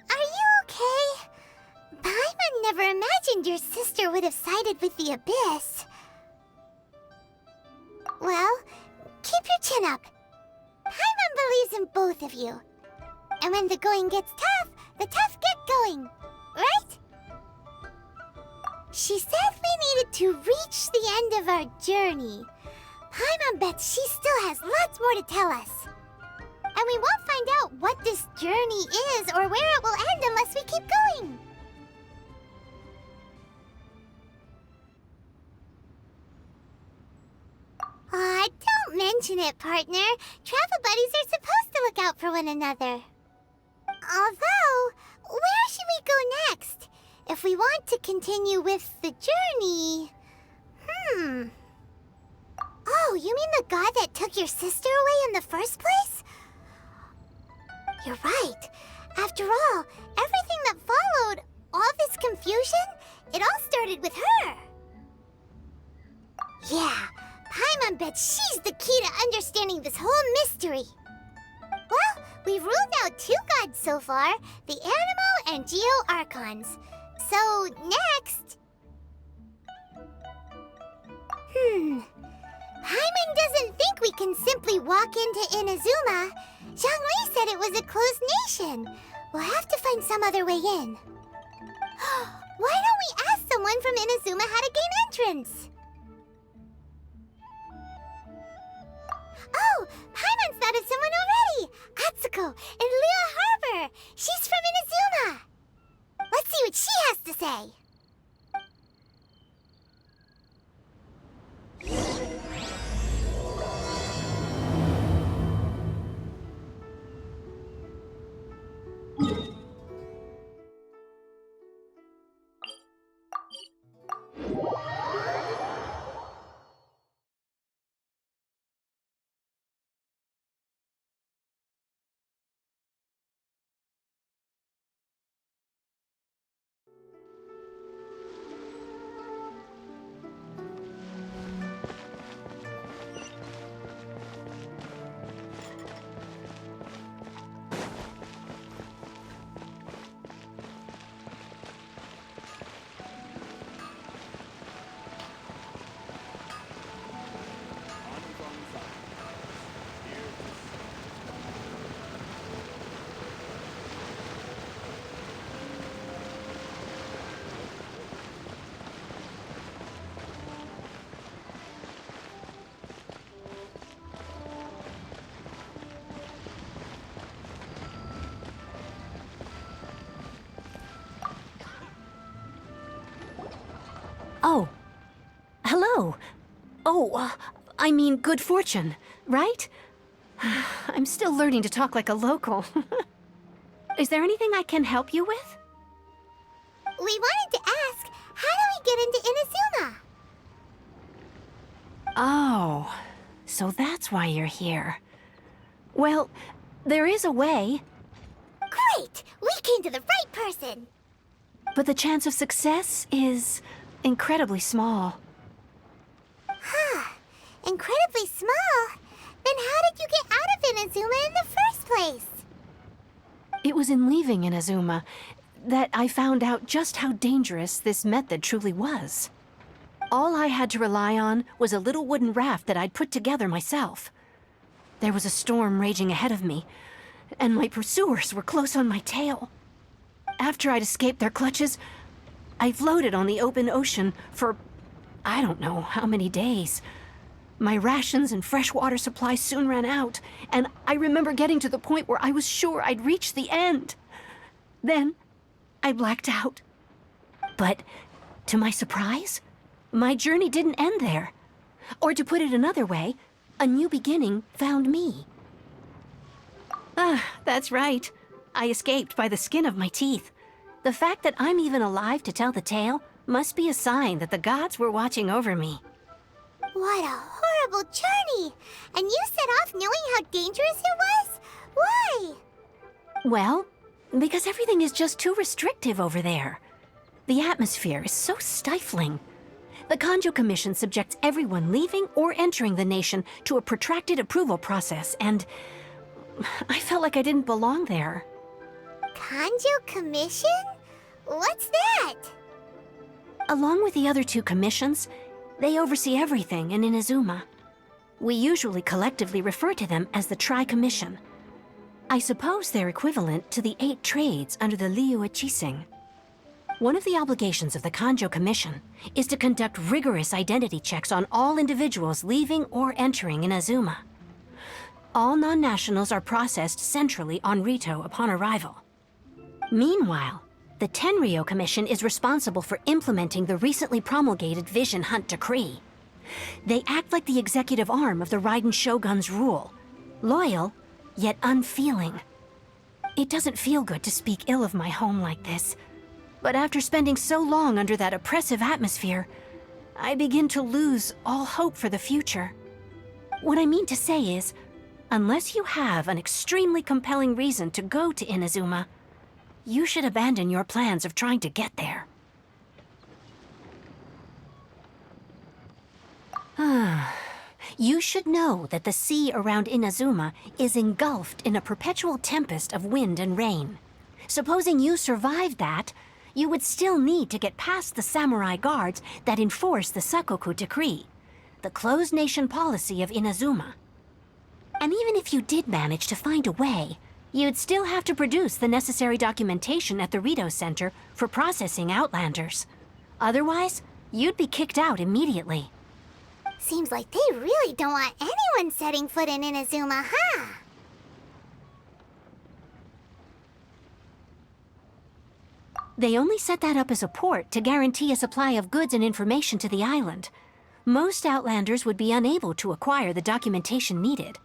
Are you okay? Paimon never imagined your sister would have sided with the Abyss. Well, keep your chin up. Paimon believes in both of you. And when the going gets tough, the tough get going. Right? She said we needed to reach the end of our journey. Paimon bets she still has lots more to tell us. And we won't find out what this journey is or where it will end unless we keep going. Aw, don't mention it, partner. Travel buddies are supposed to look out for one another. Although, where should we go next? If we want to continue with the journey... Oh, you mean the god that took your sister away in the first place? You're right. After all, everything that followed, all this confusion, it all started with her. Yeah, Paimon bets she's the key to understanding this whole mystery. Well, we've ruled out 2 gods so far, the Animo and Geo Archons. So, next... Paimon doesn't think we can simply walk into Inazuma. Zhongli said it was a closed nation. We'll have to find some other way in. Why don't we ask someone from Inazuma how to gain entrance? Oh, Paimon's thought of someone already! Atsuko in Liyue Harbor! She's from Inazuma! Let's see what she has to say! Oh. Hello. Oh, I mean good fortune, right? I'm still learning to talk like a local. Is there anything I can help you with? We wanted to ask, how do we get into Inazuma? Oh, so that's why you're here. Well, there is a way. Great! We came to the right person! But the chance of success is incredibly small. Huh. Incredibly small? Then how did you get out of Inazuma in the first place? It was in leaving Inazuma that I found out just how dangerous this method truly was. All I had to rely on was a little wooden raft that I'd put together myself. There was a storm raging ahead of me, and my pursuers were close on my tail. After I'd escaped their clutches, I floated on the open ocean for I don't know how many days. My rations and fresh water supply soon ran out, and I remember getting to the point where I was sure I'd reached the end. Then, I blacked out. But, to my surprise, my journey didn't end there. Or to put it another way, a new beginning found me. Ah, that's right. I escaped by the skin of my teeth. The fact that I'm even alive to tell the tale must be a sign that the gods were watching over me. What a horrible journey! And you set off knowing how dangerous it was? Why? Well, because everything is just too restrictive over there. The atmosphere is so stifling. The Kanjo Commission subjects everyone leaving or entering the nation to a protracted approval process, and I felt like I didn't belong there. Kanjo Commission? What's that? Along with the other two commissions, they oversee everything in Inazuma. We usually collectively refer to them as the Tri-Commission. I suppose they're equivalent to the 8 trades under the Liyue Chising. One of the obligations of the Kanjo Commission is to conduct rigorous identity checks on all individuals leaving or entering Inazuma. All non-nationals are processed centrally on Rito upon arrival. Meanwhile, the Tenryo Commission is responsible for implementing the recently promulgated Vision Hunt Decree. They act like the executive arm of the Raiden Shogun's rule, loyal, yet unfeeling. It doesn't feel good to speak ill of my home like this, but after spending so long under that oppressive atmosphere, I begin to lose all hope for the future. What I mean to say is, unless you have an extremely compelling reason to go to Inazuma, you should abandon your plans of trying to get there. You should know that the sea around Inazuma is engulfed in a perpetual tempest of wind and rain. Supposing you survived that, you would still need to get past the samurai guards that enforce the Sakoku Decree, the closed nation policy of Inazuma. And even if you did manage to find a way, you'd still have to produce the necessary documentation at the Rito Center for processing Outlanders. Otherwise, you'd be kicked out immediately. Seems like they really don't want anyone setting foot in Inazuma, huh? They only set that up as a port to guarantee a supply of goods and information to the island. Most Outlanders would be unable to acquire the documentation needed.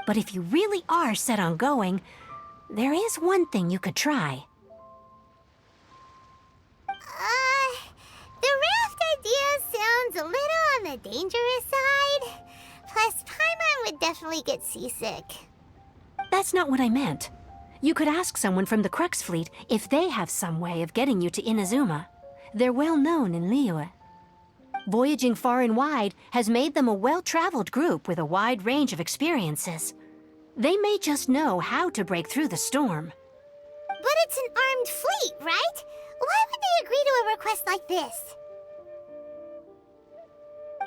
But if you really are set on going, there is one thing you could try. The raft idea sounds a little on the dangerous side. Plus, Paimon would definitely get seasick. That's not what I meant. You could ask someone from the Crux Fleet if they have some way of getting you to Inazuma. They're well known in Liyue. Voyaging far and wide has made them a well-traveled group with a wide range of experiences. They may just know how to break through the storm. But it's an armed fleet, right? Why would they agree to a request like this?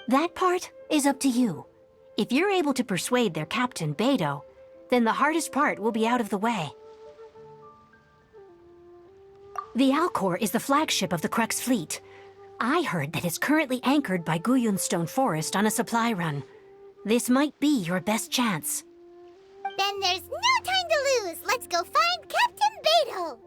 That part is up to you. If you're able to persuade their captain, Beidou, then the hardest part will be out of the way. The Alcor is the flagship of the Crux Fleet. I heard that it's currently anchored by Guyunstone Forest on a supply run. This might be your best chance. Then there's no time to lose. Let's go find Captain Beidou.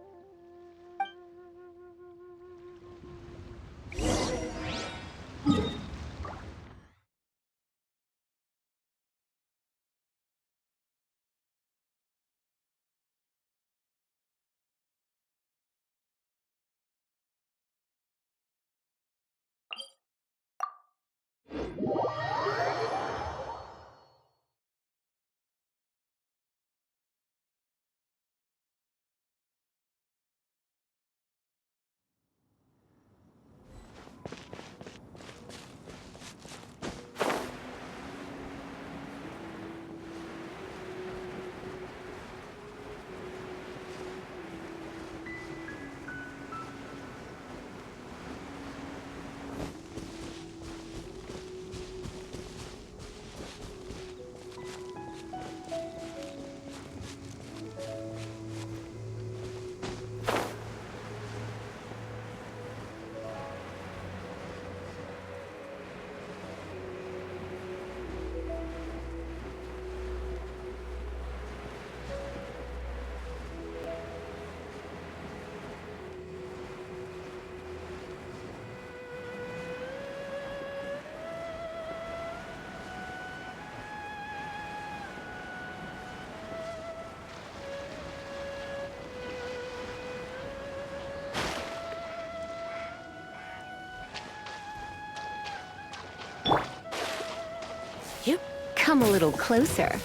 come a little closer.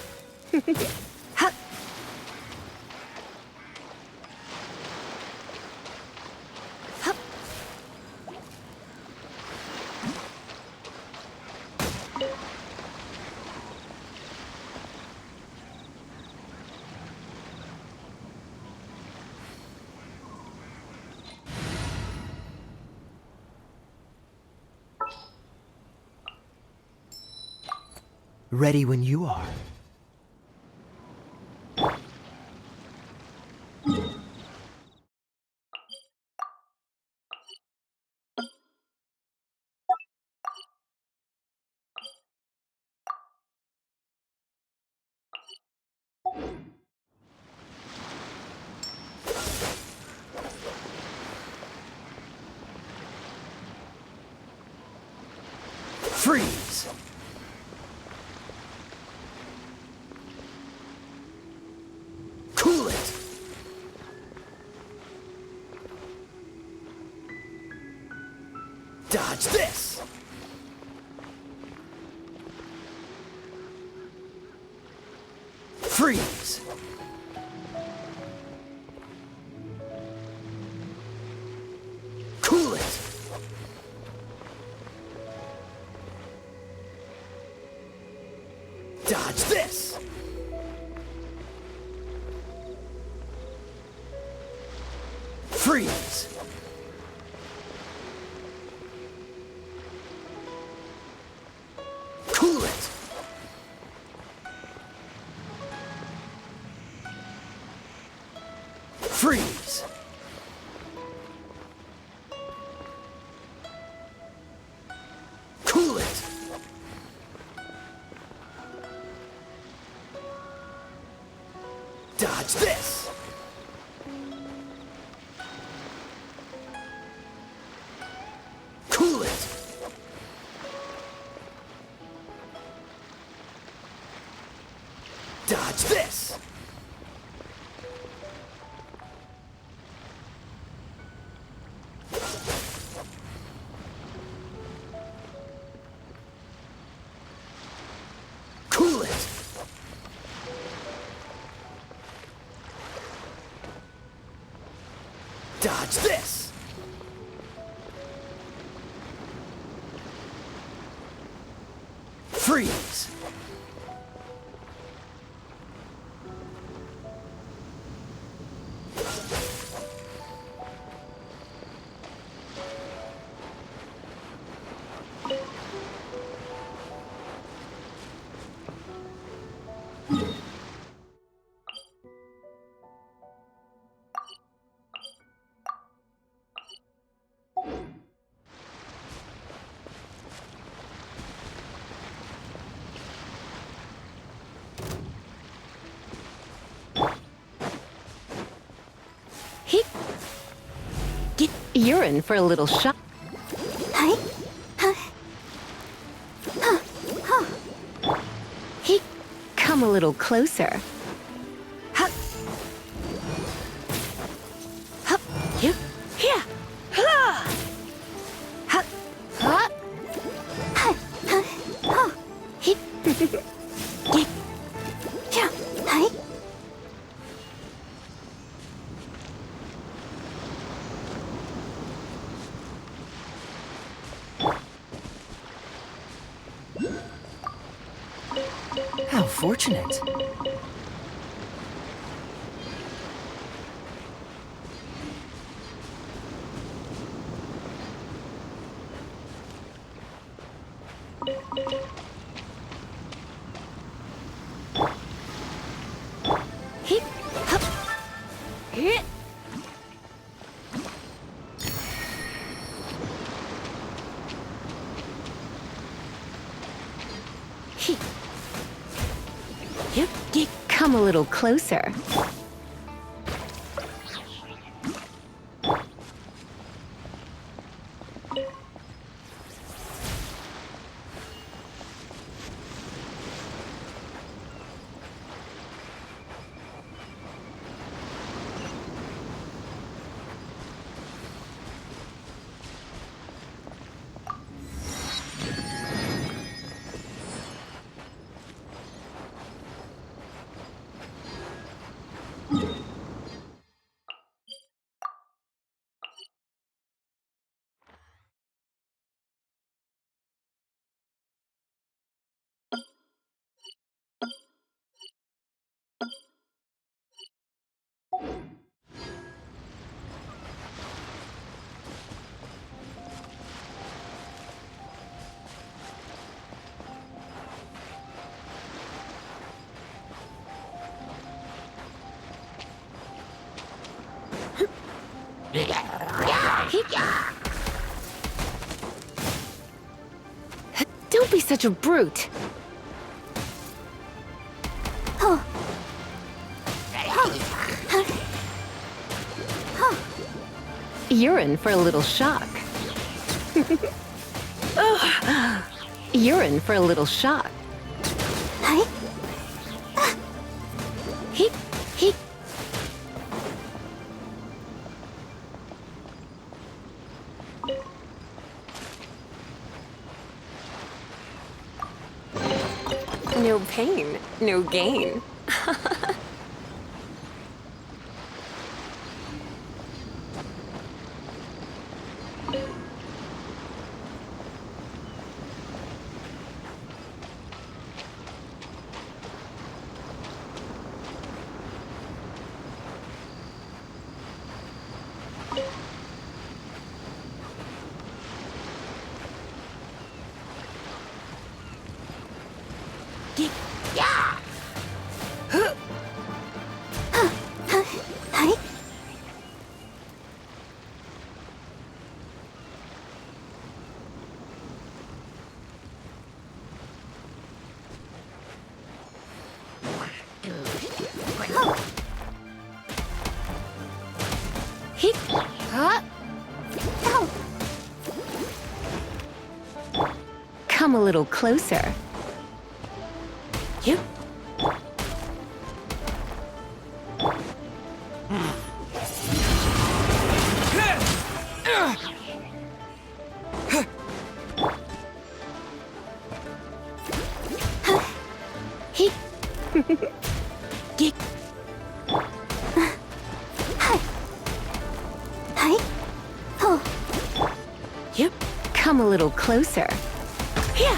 Hup. Hup. Ready when you are. Freeze! Cool it! Dodge this! Freeze! Cool it! Dodge this! Freeze! Cool it! Freeze! Cool it! Dodge this! Cool it! Dodge this! Cool it! Dodge this! Freeze! You're in for a little shock. Huh? Come a little closer. Hup. Hup. Here. Here. Ha. Hup. Hup. Hip. Get. Yeah. Huh? How fortunate. Hip. Hup. Hit. Yep, come a little closer. Don't be such a brute. Oh. You're in for a little shock. You're in for a little shock. Hi. He. No pain, no gain. Hi. He. Oh. Come a little closer. You. He. Get. Hi. Oh. You. Come a little closer. Yeah.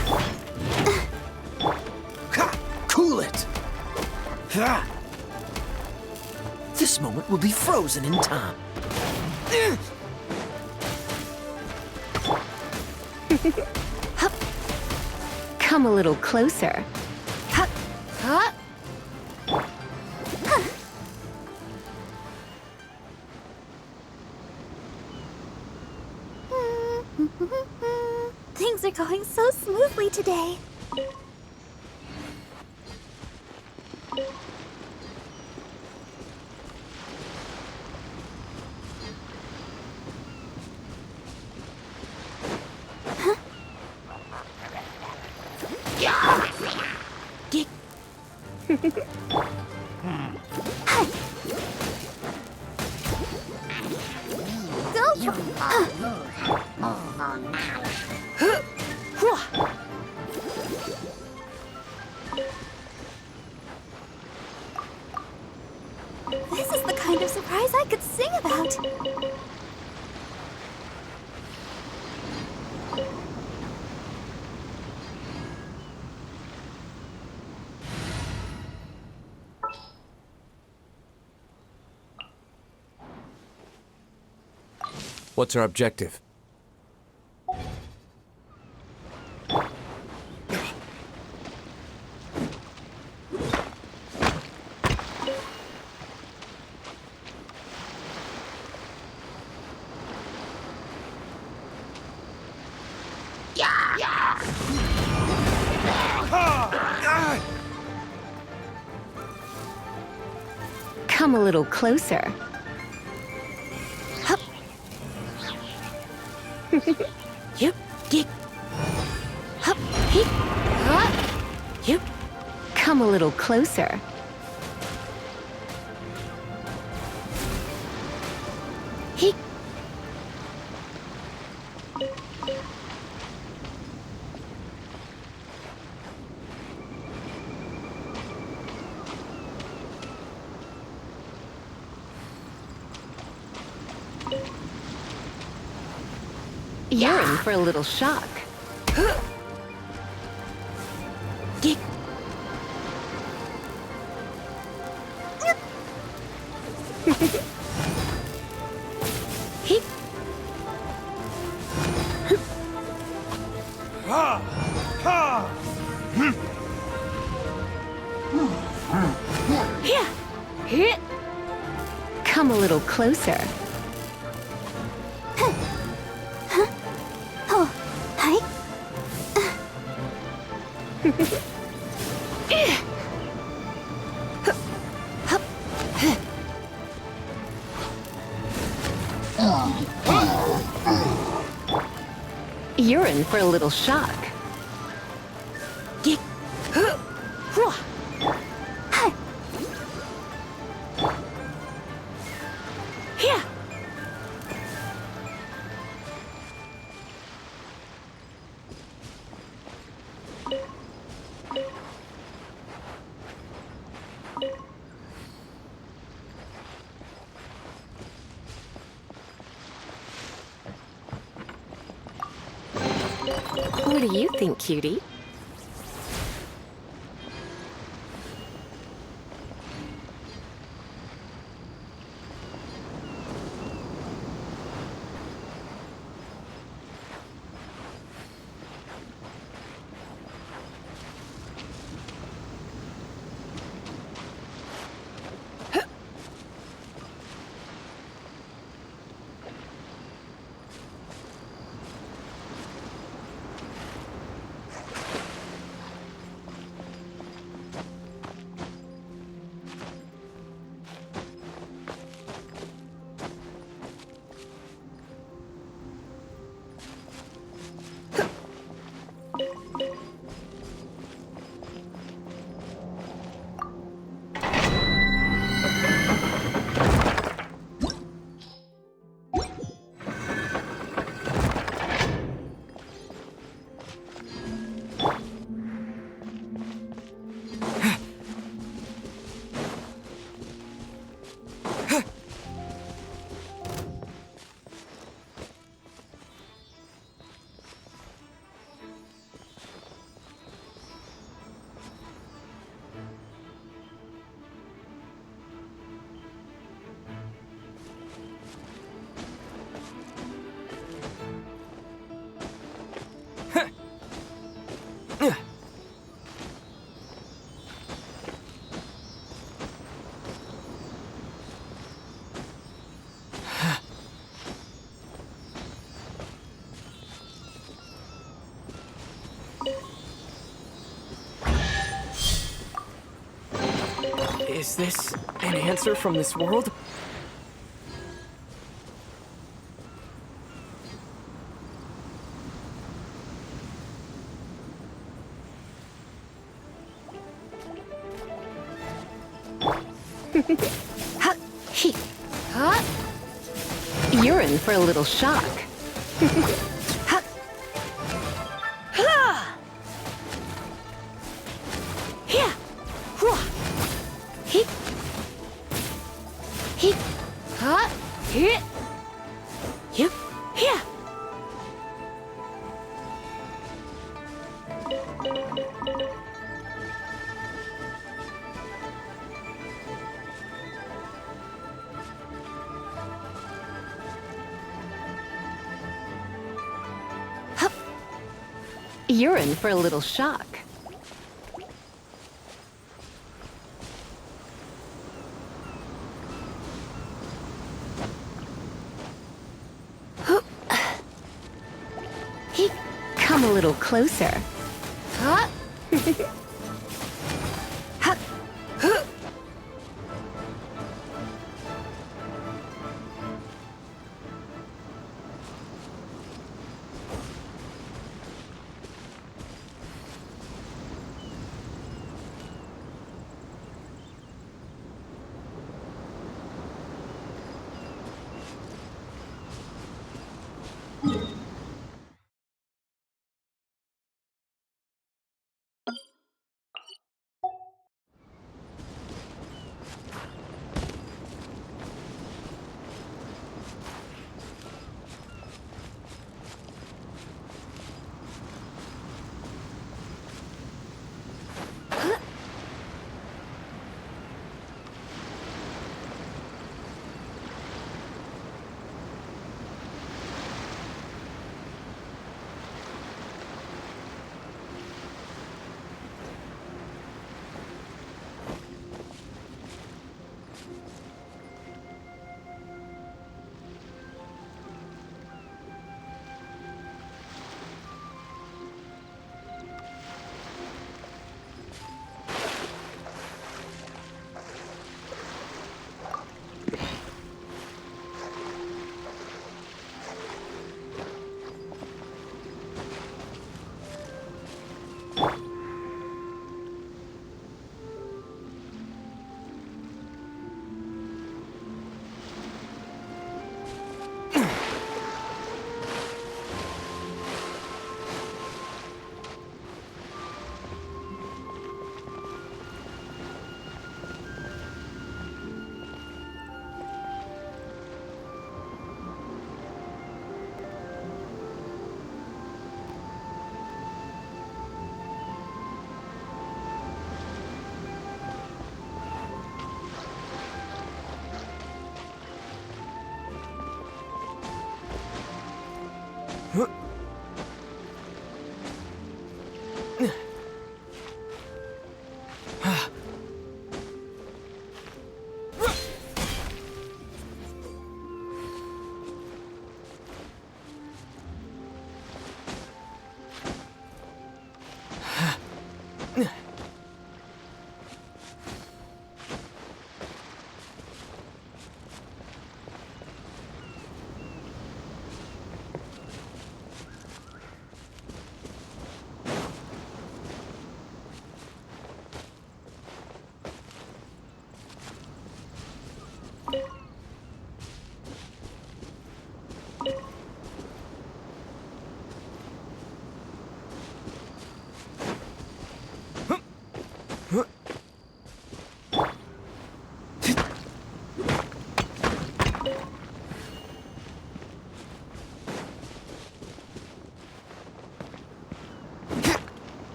Ha! Cool it! Ha! This moment will be frozen in time. Hup. Come a little closer. Hup. Hup. Things are going so smoothly today. Get. Go. This is the kind of surprise I could sing about. What's our objective? Come a little closer. Hup. Yep. Get. Hup. He. Hup. Yep. Come a little closer. He. You're in for a little shock. Get. He. Yeah. Come a little closer. Oh, hi. You're in for a little shock. What do you think, cutie? Is this an answer from this world? You're in for a little shock. You're in for a little shock. Come a little closer.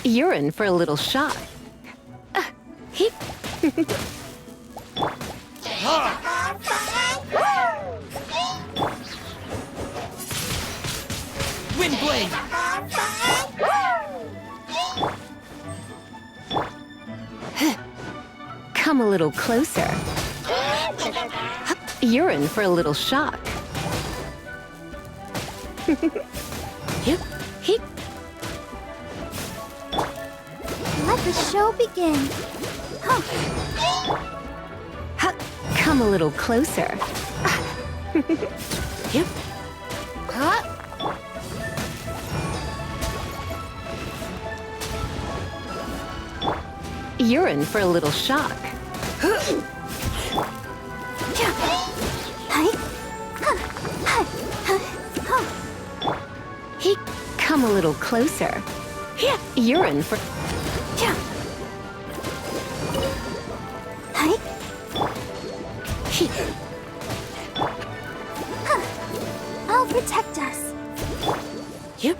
You're in for a little shock. Heep. Windblade! Come a little closer. You're in for a little shock. Yep. Heep. Let the show begin. Come a little closer. Yep. You're in for a little shock. Come a little closer. You're in for... I'll protect us. Yep.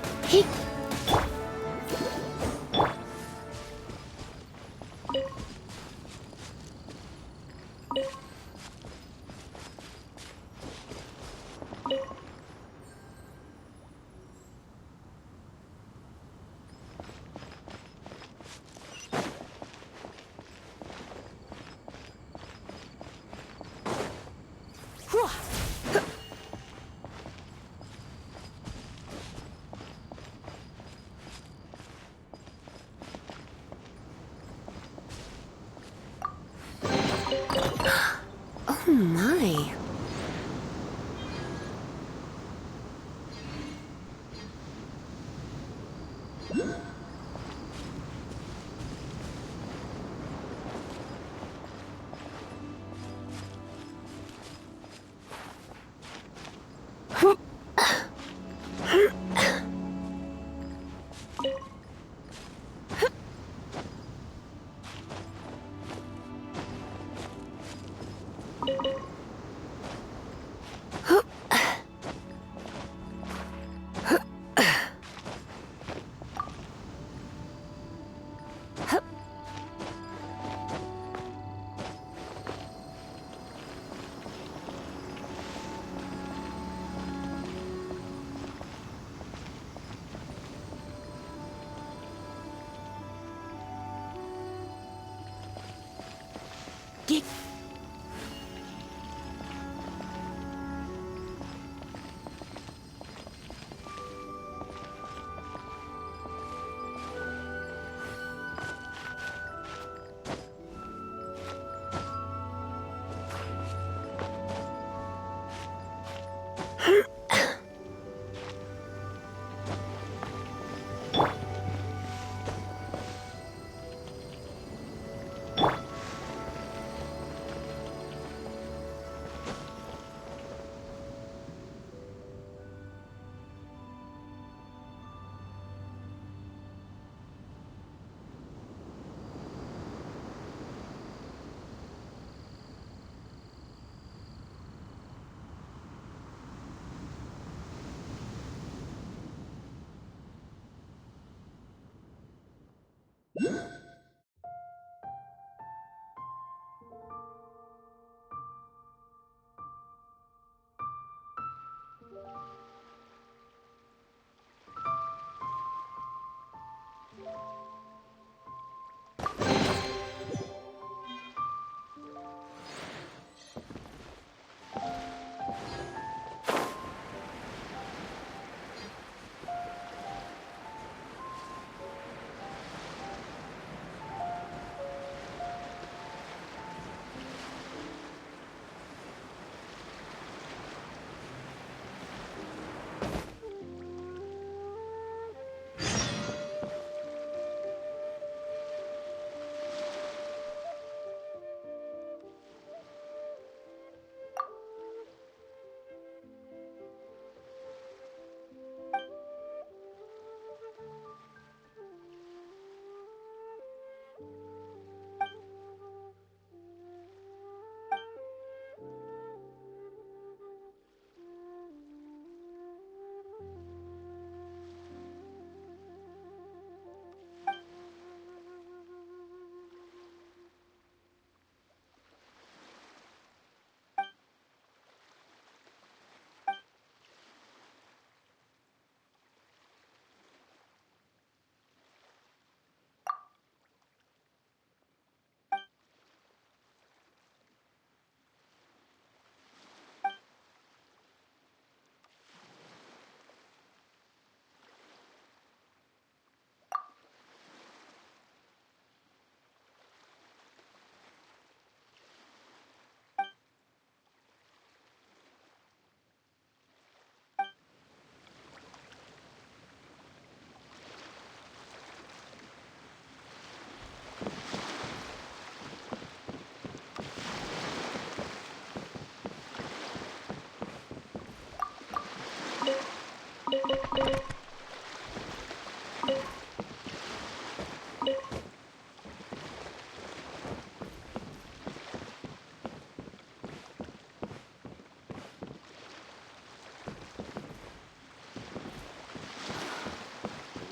Oh my.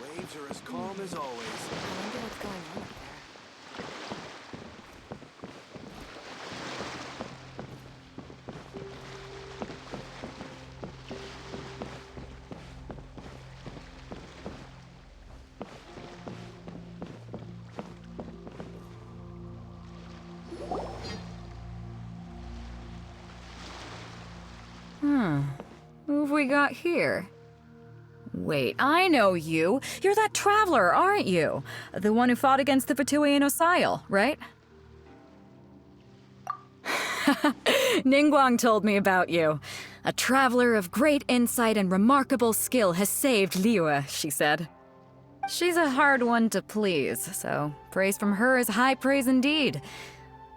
Waves are as calm as always. I wonder what's going on up there. Who have we got here? Wait, I know you. You're that traveler, aren't you? The one who fought against the Fatuian Osile, right? Ningguang told me about you. A traveler of great insight and remarkable skill has saved Liyue, she said. She's a hard one to please, so praise from her is high praise indeed.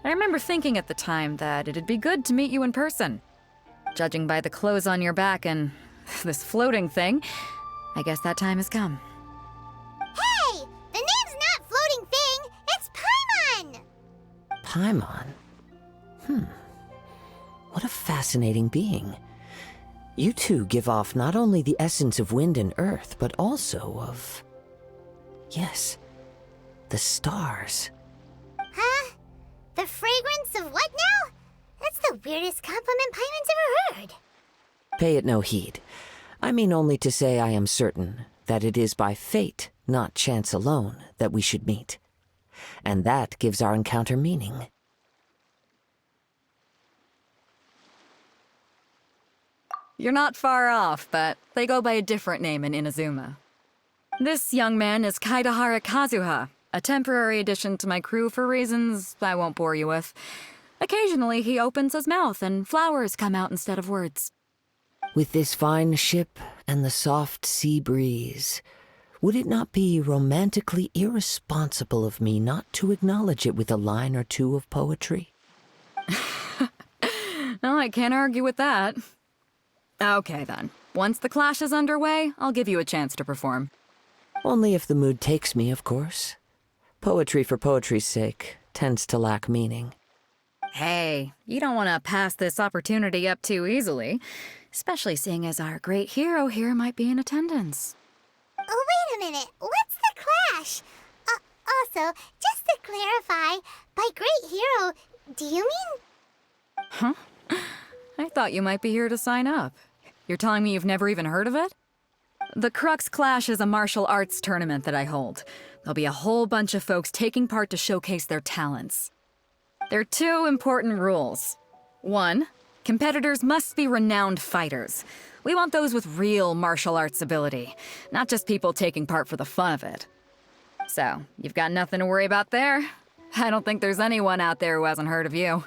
I remember thinking at the time that it'd be good to meet you in person. Judging by the clothes on your back and this floating thing, I guess that time has come. Hey! The name's not Floating Thing, it's Paimon! Paimon? What a fascinating being. You two give off not only the essence of wind and earth, but also of... yes, the stars. Huh? The fragrance of what now? That's the weirdest compliment Paimon's ever heard. Pay it no heed. I mean only to say I am certain that it is by fate, not chance alone, that we should meet. And that gives our encounter meaning. You're not far off, but they go by a different name in Inazuma. This young man is Kaidahara Kazuha, a temporary addition to my crew for reasons I won't bore you with. Occasionally, he opens his mouth and flowers come out instead of words. With this fine ship and the soft sea breeze, would it not be romantically irresponsible of me not to acknowledge it with a line or two of poetry? No, I can't argue with that. Okay, then. Once the clash is underway, I'll give you a chance to perform. Only if the mood takes me, of course. Poetry for poetry's sake tends to lack meaning. Hey, you don't want to pass this opportunity up too easily, especially seeing as our great hero here might be in attendance. Oh, wait a minute. What's the clash? Also, just to clarify, by great hero, do you mean... Huh? I thought you might be here to sign up. You're telling me you've never even heard of it? The Crux Clash is a martial arts tournament that I hold. There'll be a whole bunch of folks taking part to showcase their talents. There are 2 important rules. 1, competitors must be renowned fighters. We want those with real martial arts ability, not just people taking part for the fun of it. So, you've got nothing to worry about there. I don't think there's anyone out there who hasn't heard of you.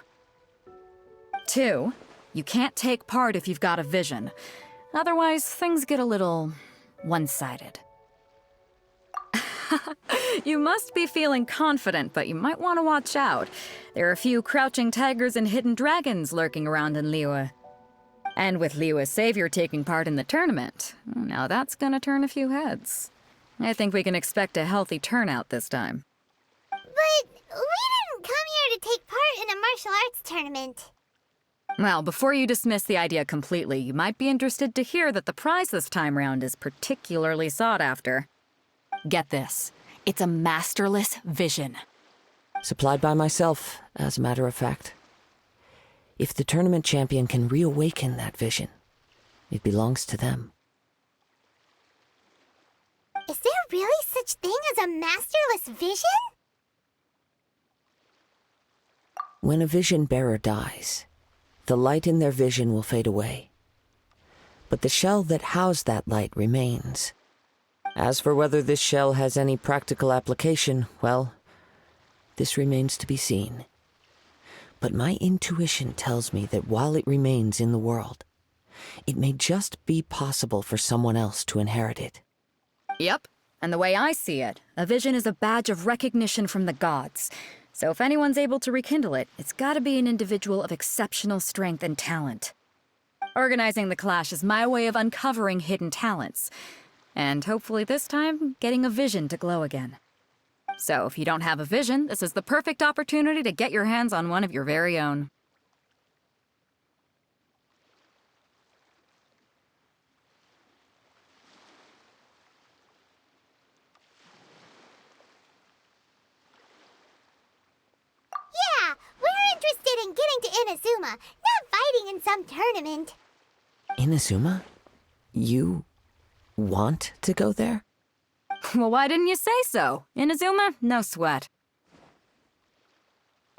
2, you can't take part if you've got a vision. Otherwise, things get a little one-sided. You must be feeling confident, but you might want to watch out. There are a few crouching tigers and hidden dragons lurking around in Liyue. And with Liyue's savior taking part in the tournament, now that's gonna turn a few heads. I think we can expect a healthy turnout this time. But we didn't come here to take part in a martial arts tournament. Well, before you dismiss the idea completely, you might be interested to hear that the prize this time round is particularly sought after. Get this. It's a masterless vision. Supplied by myself, as a matter of fact. If the tournament champion can reawaken that vision, it belongs to them. Is there really such thing as a masterless vision? When a vision bearer dies, the light in their vision will fade away. But the shell that housed that light remains. As for whether this shell has any practical application, well, this remains to be seen. But my intuition tells me that while it remains in the world, it may just be possible for someone else to inherit it. Yep. And the way I see it, a vision is a badge of recognition from the gods. So if anyone's able to rekindle it, it's gotta be an individual of exceptional strength and talent. Organizing the clash is my way of uncovering hidden talents. And hopefully this time, getting a vision to glow again. So if you don't have a vision, this is the perfect opportunity to get your hands on one of your very own. Yeah, we're interested in getting to Inazuma, not fighting in some tournament. Inazuma? You want to go there? Well, why didn't you say so? Inazuma, no sweat.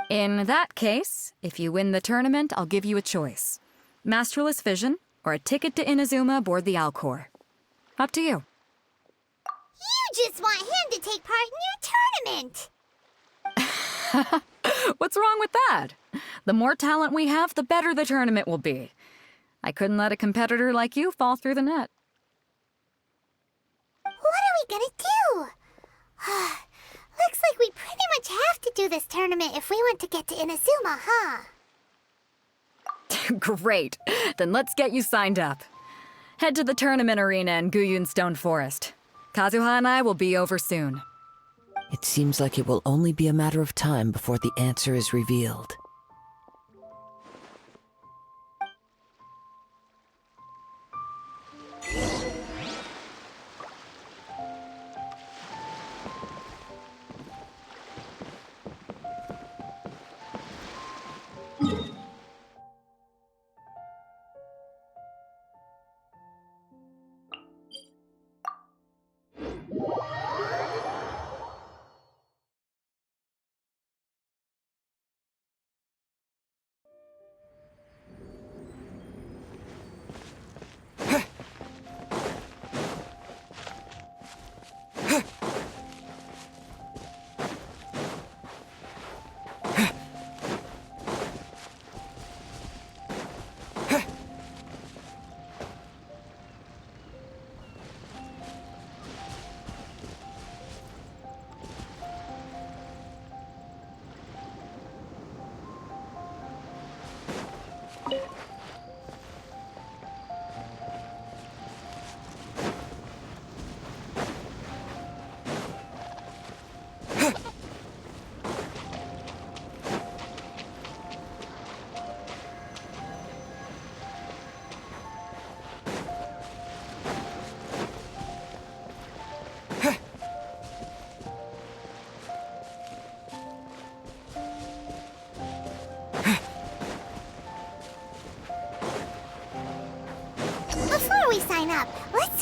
In that case, if you win the tournament, I'll give you a choice. Masterless Vision, or a ticket to Inazuma aboard the Alcor. Up to you. You just want him to take part in your tournament. What's wrong with that? The more talent we have, the better the tournament will be. I couldn't let a competitor like you fall through the net. What are we gonna do? Looks like we pretty much have to do this tournament if we want to get to Inazuma, huh? Great. Then let's get you signed up. Head to the tournament arena in Guyun Stone Forest. Kazuha and I will be over soon. It seems like it will only be a matter of time before the answer is revealed.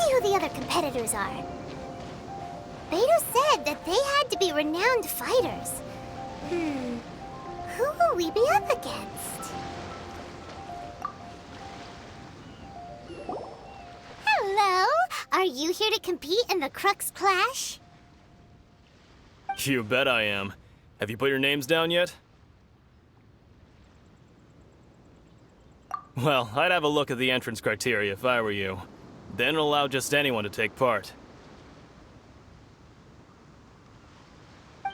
see who the other competitors are. Beto said that they had to be renowned fighters. Who will we be up against? Hello? Are you here to compete in the Crux Clash? You bet I am. Have you put your names down yet? Well, I'd have a look at the entrance criteria if I were you. Then it'll allow just anyone to take part.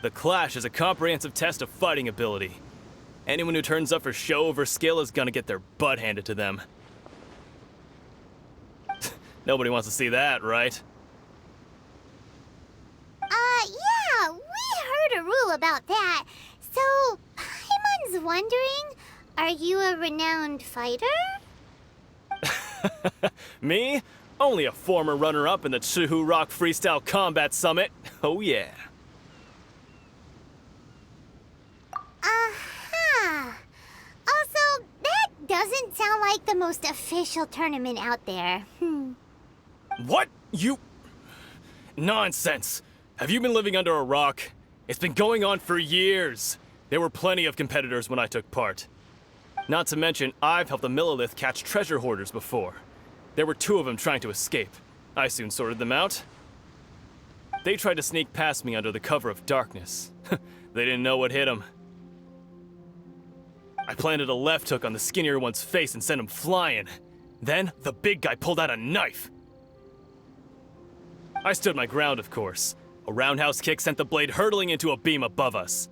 The Clash is a comprehensive test of fighting ability. Anyone who turns up for show over skill is gonna get their butt handed to them. Nobody wants to see that, right? Yeah, we heard a rule about that. So, Paimon's wondering, are you a renowned fighter? Me? Only a former runner-up in the Chihu Rock Freestyle Combat Summit. Oh yeah. Also, that doesn't sound like the most official tournament out there. What? You... Nonsense. Have you been living under a rock? It's been going on for years. There were plenty of competitors when I took part. Not to mention, I've helped the Millilith catch treasure hoarders before. There were 2 of them trying to escape. I soon sorted them out. They tried to sneak past me under the cover of darkness. They didn't know what hit them. I planted a left hook on the skinnier one's face and sent him flying. Then, the big guy pulled out a knife. I stood my ground, of course. A roundhouse kick sent the blade hurtling into a beam above us.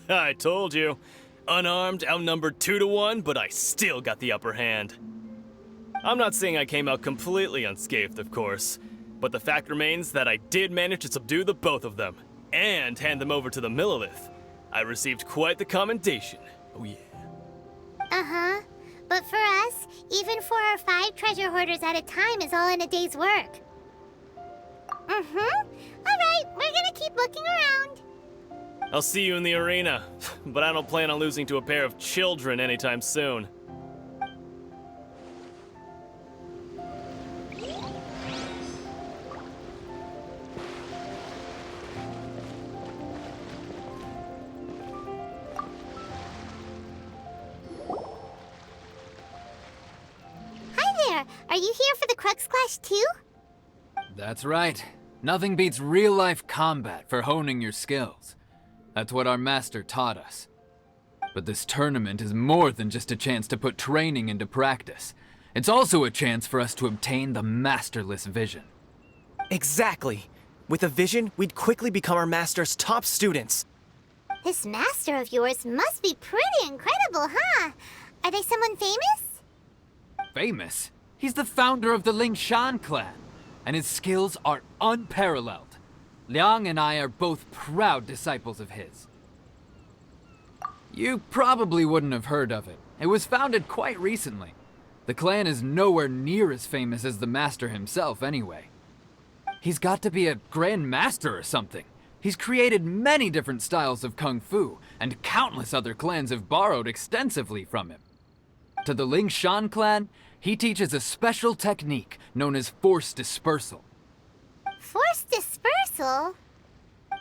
I told you. Unarmed, outnumbered 2 to 1, but I still got the upper hand. I'm not saying I came out completely unscathed, of course, but the fact remains that I did manage to subdue the both of them, and hand them over to the Millilith. I received quite the commendation. Oh yeah. Uh-huh. But for us, even 4 or 5 treasure hoarders at a time is all in a day's work. Alright, we're gonna keep looking around. I'll see you in the arena, but I don't plan on losing to a pair of children anytime soon. Hi there, are you here for the Crux Clash too? That's right. Nothing beats real-life combat for honing your skills. That's what our master taught us. But this tournament is more than just a chance to put training into practice. It's also a chance for us to obtain the masterless vision. Exactly. With a vision, we'd quickly become our master's top students. This master of yours must be pretty incredible, huh? Are they someone famous? Famous? He's the founder of the Lingshan clan, and his skills are unparalleled. Liang and I are both proud disciples of his. You probably wouldn't have heard of it. It was founded quite recently. The clan is nowhere near as famous as the master himself anyway. He's got to be a grand master or something. He's created many different styles of kung fu, and countless other clans have borrowed extensively from him. To the Lingshan clan, he teaches a special technique known as force dispersal. Force dispersal?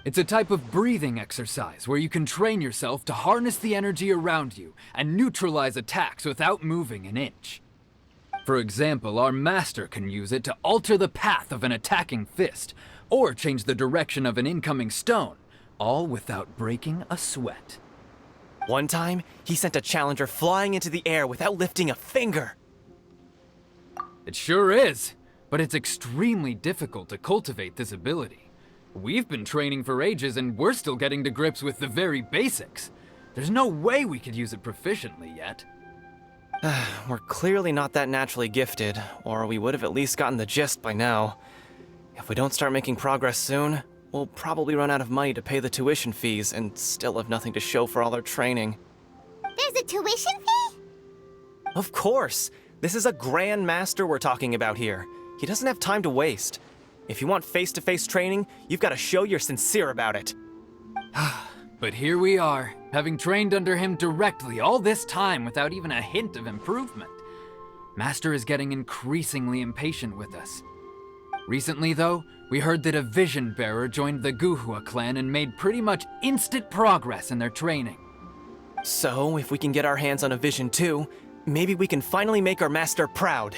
It's a type of breathing exercise where you can train yourself to harness the energy around you and neutralize attacks without moving an inch. For example, our master can use it to alter the path of an attacking fist, or change the direction of an incoming stone, all without breaking a sweat. One time, he sent a challenger flying into the air without lifting a finger. It sure is, but it's extremely difficult to cultivate this ability. We've been training for ages and we're still getting to grips with the very basics. There's no way we could use it proficiently yet. We're clearly not that naturally gifted, or we would have at least gotten the gist by now. If we don't start making progress soon, we'll probably run out of money to pay the tuition fees and still have nothing to show for all our training. There's a tuition fee? Of course! This is a grand master we're talking about here. He doesn't have time to waste. If you want face-to-face training, you've got to show you're sincere about it. But here we are, having trained under him directly all this time without even a hint of improvement. Master is getting increasingly impatient with us. Recently, though, we heard that a vision bearer joined the Guhua clan and made pretty much instant progress in their training. So, if we can get our hands on a vision too, maybe we can finally make our master proud.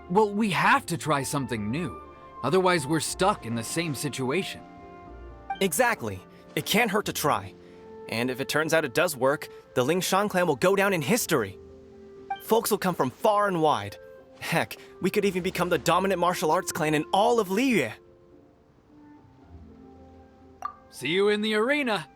Well, we have to try something new. Otherwise, we're stuck in the same situation. Exactly. It can't hurt to try. And if it turns out it does work, the Lingshan clan will go down in history. Folks will come from far and wide. Heck, we could even become the dominant martial arts clan in all of Liyue. See you in the arena!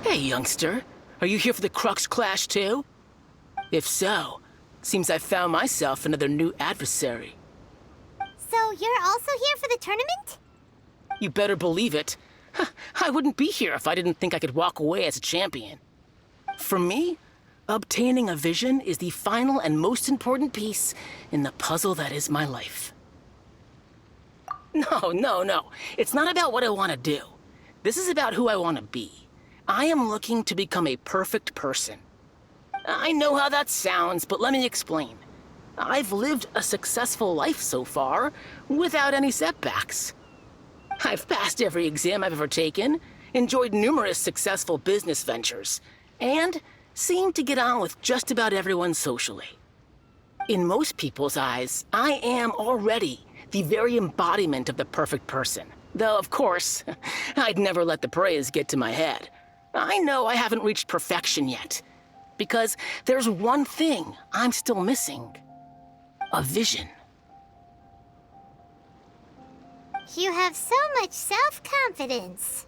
Hey, youngster. Are you here for the Crux Clash, too? If so, seems I've found myself another new adversary. So you're also here for the tournament? You better believe it. I wouldn't be here if I didn't think I could walk away as a champion. For me, obtaining a vision is the final and most important piece in the puzzle that is my life. No. It's not about what I want to do. This is about who I want to be. I am looking to become a perfect person. I know how that sounds, but let me explain. I've lived a successful life so far, without any setbacks. I've passed every exam I've ever taken, enjoyed numerous successful business ventures, and seemed to get on with just about everyone socially. In most people's eyes, I am already the very embodiment of the perfect person. Though, of course, I'd never let the praise get to my head. I know I haven't reached perfection yet, because there's one thing I'm still missing. A vision. You have so much self-confidence.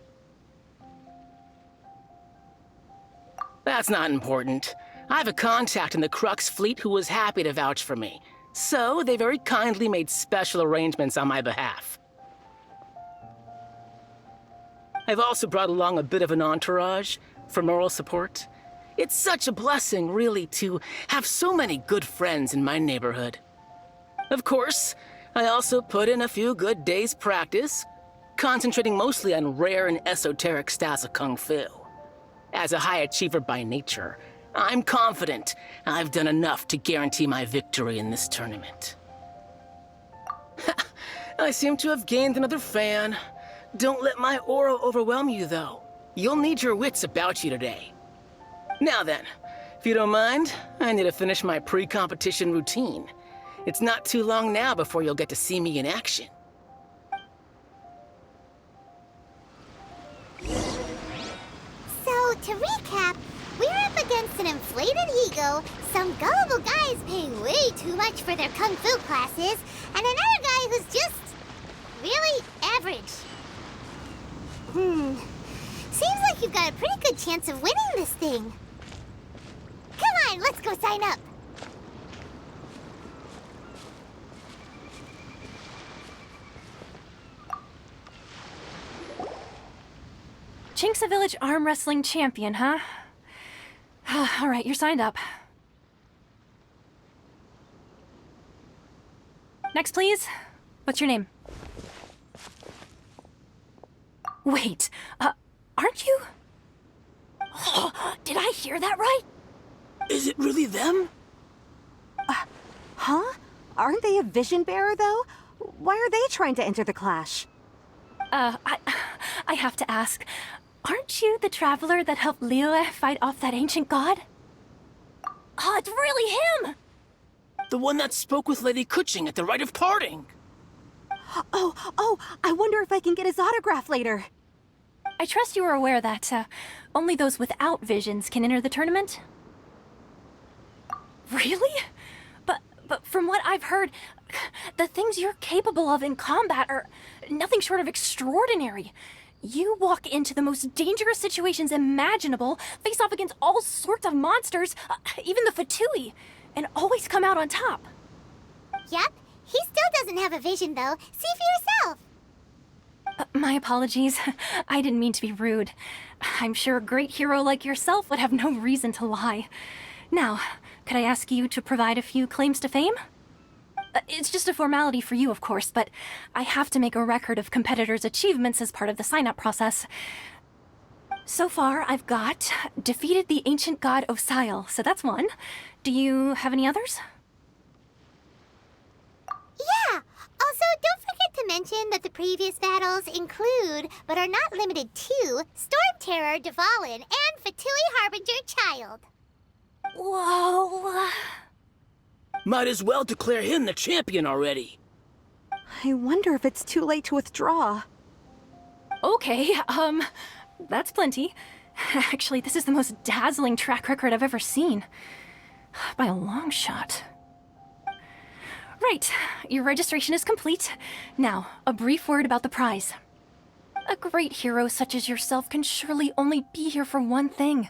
That's not important. I have a contact in the Crux fleet who was happy to vouch for me, so they very kindly made special arrangements on my behalf. I've also brought along a bit of an entourage for moral support. It's such a blessing, really, to have so many good friends in my neighborhood. Of course, I also put in a few good days' practice, concentrating mostly on rare and esoteric styles of Kung Fu. As a high achiever by nature, I'm confident I've done enough to guarantee my victory in this tournament. I seem to have gained another fan. Don't let my aura overwhelm you, though. You'll need your wits about you today. Now then, if you don't mind, I need to finish my pre-competition routine. It's not too long now before you'll get to see me in action. So, to recap, we're up against an inflated ego, some gullible guys paying way too much for their kung fu classes, and another guy who's just really average. Seems like you've got a pretty good chance of winning this thing. Come on, let's go sign up. Chinksa Village arm wrestling champion, huh? All right, you're signed up. Next, please. What's your name? Wait, aren't you? Did I hear that right? Is it really them? Huh? Aren't they a vision bearer, though? Why are they trying to enter the clash? I have to ask, aren't you the traveler that helped Liyue fight off that ancient god? Oh, it's really him! The one that spoke with Lady Kuching at the rite of parting. Oh, I wonder if I can get his autograph later. I trust you are aware that only those without visions can enter the tournament? Really? But from what I've heard, the things you're capable of in combat are nothing short of extraordinary. You walk into the most dangerous situations imaginable, face off against all sorts of monsters, even the Fatui, and always come out on top. Yep, he still doesn't have a vision though. See for yourself. My apologies. I didn't mean to be rude. I'm sure a great hero like yourself would have no reason to lie. Now, could I ask you to provide a few claims to fame? It's just a formality for you, of course, but I have to make a record of competitors' achievements as part of the sign-up process. So far, I've got defeated the ancient god Osile, so that's one. Do you have any others? Yeah! Also, don't forget to mention that the previous battles include, but are not limited to, Storm Terror, Dvalin, and Fatui Harbinger Child. Whoa... Might as well declare him the champion already. I wonder if it's too late to withdraw. Okay, that's plenty. Actually, this is the most dazzling track record I've ever seen. By a long shot. Right, your registration is complete. Now, a brief word about the prize. A great hero such as yourself can surely only be here for one thing.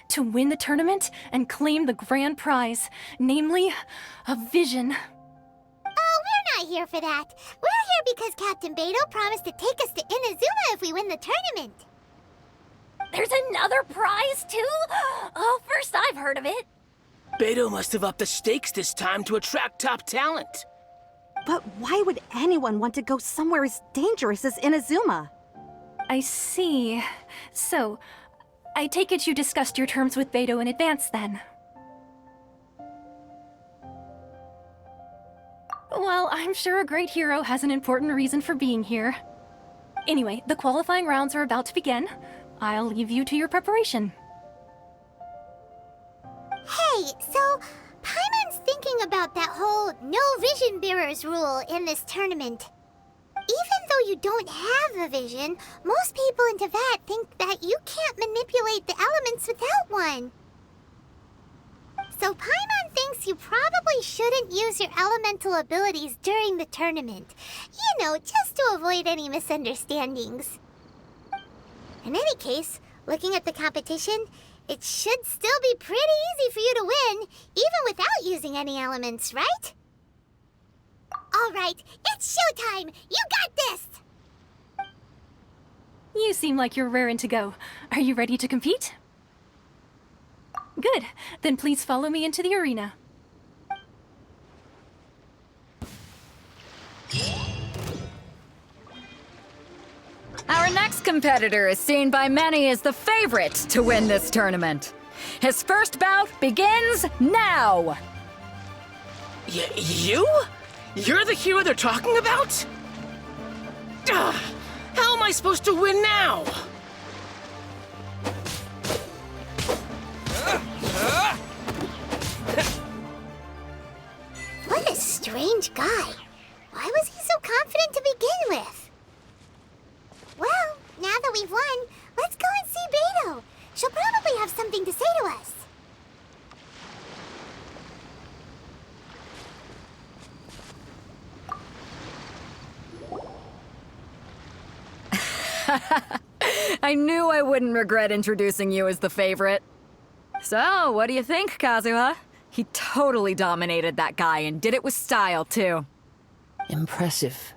To win the tournament and claim the grand prize, namely, a vision. Oh, we're not here for that. We're here because Captain Beto promised to take us to Inazuma if we win the tournament. There's another prize, too? Oh, first I've heard of it. Beto must have upped the stakes this time to attract top talent. But why would anyone want to go somewhere as dangerous as Inazuma? I see. So, I take it you discussed your terms with Beto in advance, then? Well, I'm sure a great hero has an important reason for being here. Anyway, the qualifying rounds are about to begin. I'll leave you to your preparation. Hey, so Paimon's thinking about that whole no vision bearers rule in this tournament. Even though you don't have a vision, most people in Teyvat think that you can't manipulate the elements without one. So Paimon thinks you probably shouldn't use your elemental abilities during the tournament. You know, just to avoid any misunderstandings. In any case, looking at the competition, it should still be pretty easy for you to win, even without using any elements, right? All right, it's showtime! You got this! You seem like you're raring to go. Are you ready to compete? Good. Then please follow me into the arena. Our next competitor is seen by many as the favorite to win this tournament. His first bout begins now! You? You're the hero they're talking about? Ugh, how am I supposed to win now? What a strange guy. Why was he so confident to begin with? Well, now that we've won, let's go and see Beto. She'll probably have something to say to us. I knew I wouldn't regret introducing you as the favorite. So, what do you think, Kazuha? He totally dominated that guy and did it with style, too. Impressive.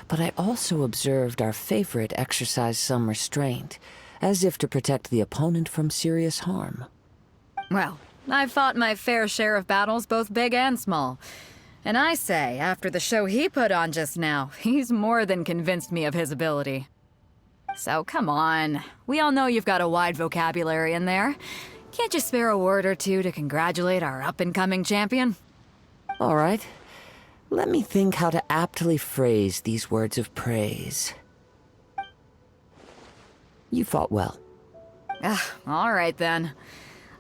But I also observed our favorite exercise some restraint, as if to protect the opponent from serious harm. Well, I've fought my fair share of battles, both big and small. And I say, after the show he put on just now, he's more than convinced me of his ability. So come on, we all know you've got a wide vocabulary in there. Can't you spare a word or two to congratulate our up-and-coming champion? All right. Let me think how to aptly phrase these words of praise. You fought well. All right then.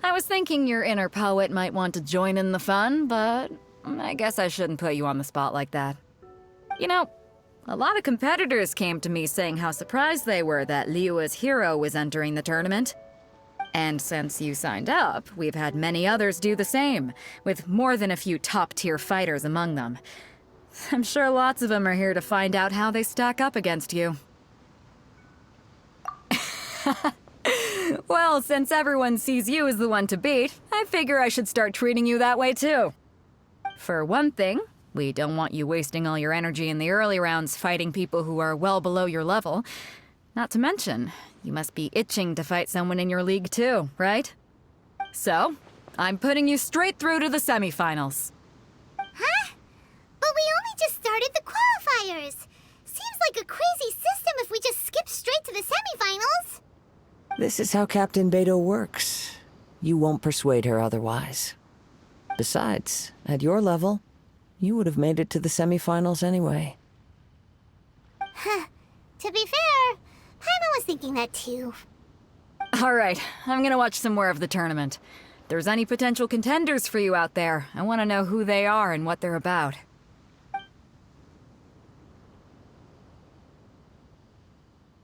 I was thinking your inner poet might want to join in the fun, but I guess I shouldn't put you on the spot like that. You know, a lot of competitors came to me saying how surprised they were that Liyue's hero was entering the tournament. And since you signed up, we've had many others do the same, with more than a few top-tier fighters among them. I'm sure lots of them are here to find out how they stack up against you. Well, since everyone sees you as the one to beat, I figure I should start treating you that way too. For one thing, we don't want you wasting all your energy in the early rounds fighting people who are well below your level. Not to mention, you must be itching to fight someone in your league too, right? So, I'm putting you straight through to the semifinals. Huh? But we only just started the qualifiers. Seems like a crazy system if we just skip straight to the semifinals. This is how Captain Beto works. You won't persuade her otherwise. Besides, at your level, you would have made it to the semifinals anyway. Huh. To be fair, Paimon was thinking that too. Alright, I'm gonna watch some more of the tournament. If there's any potential contenders for you out there, I want to know who they are and what they're about.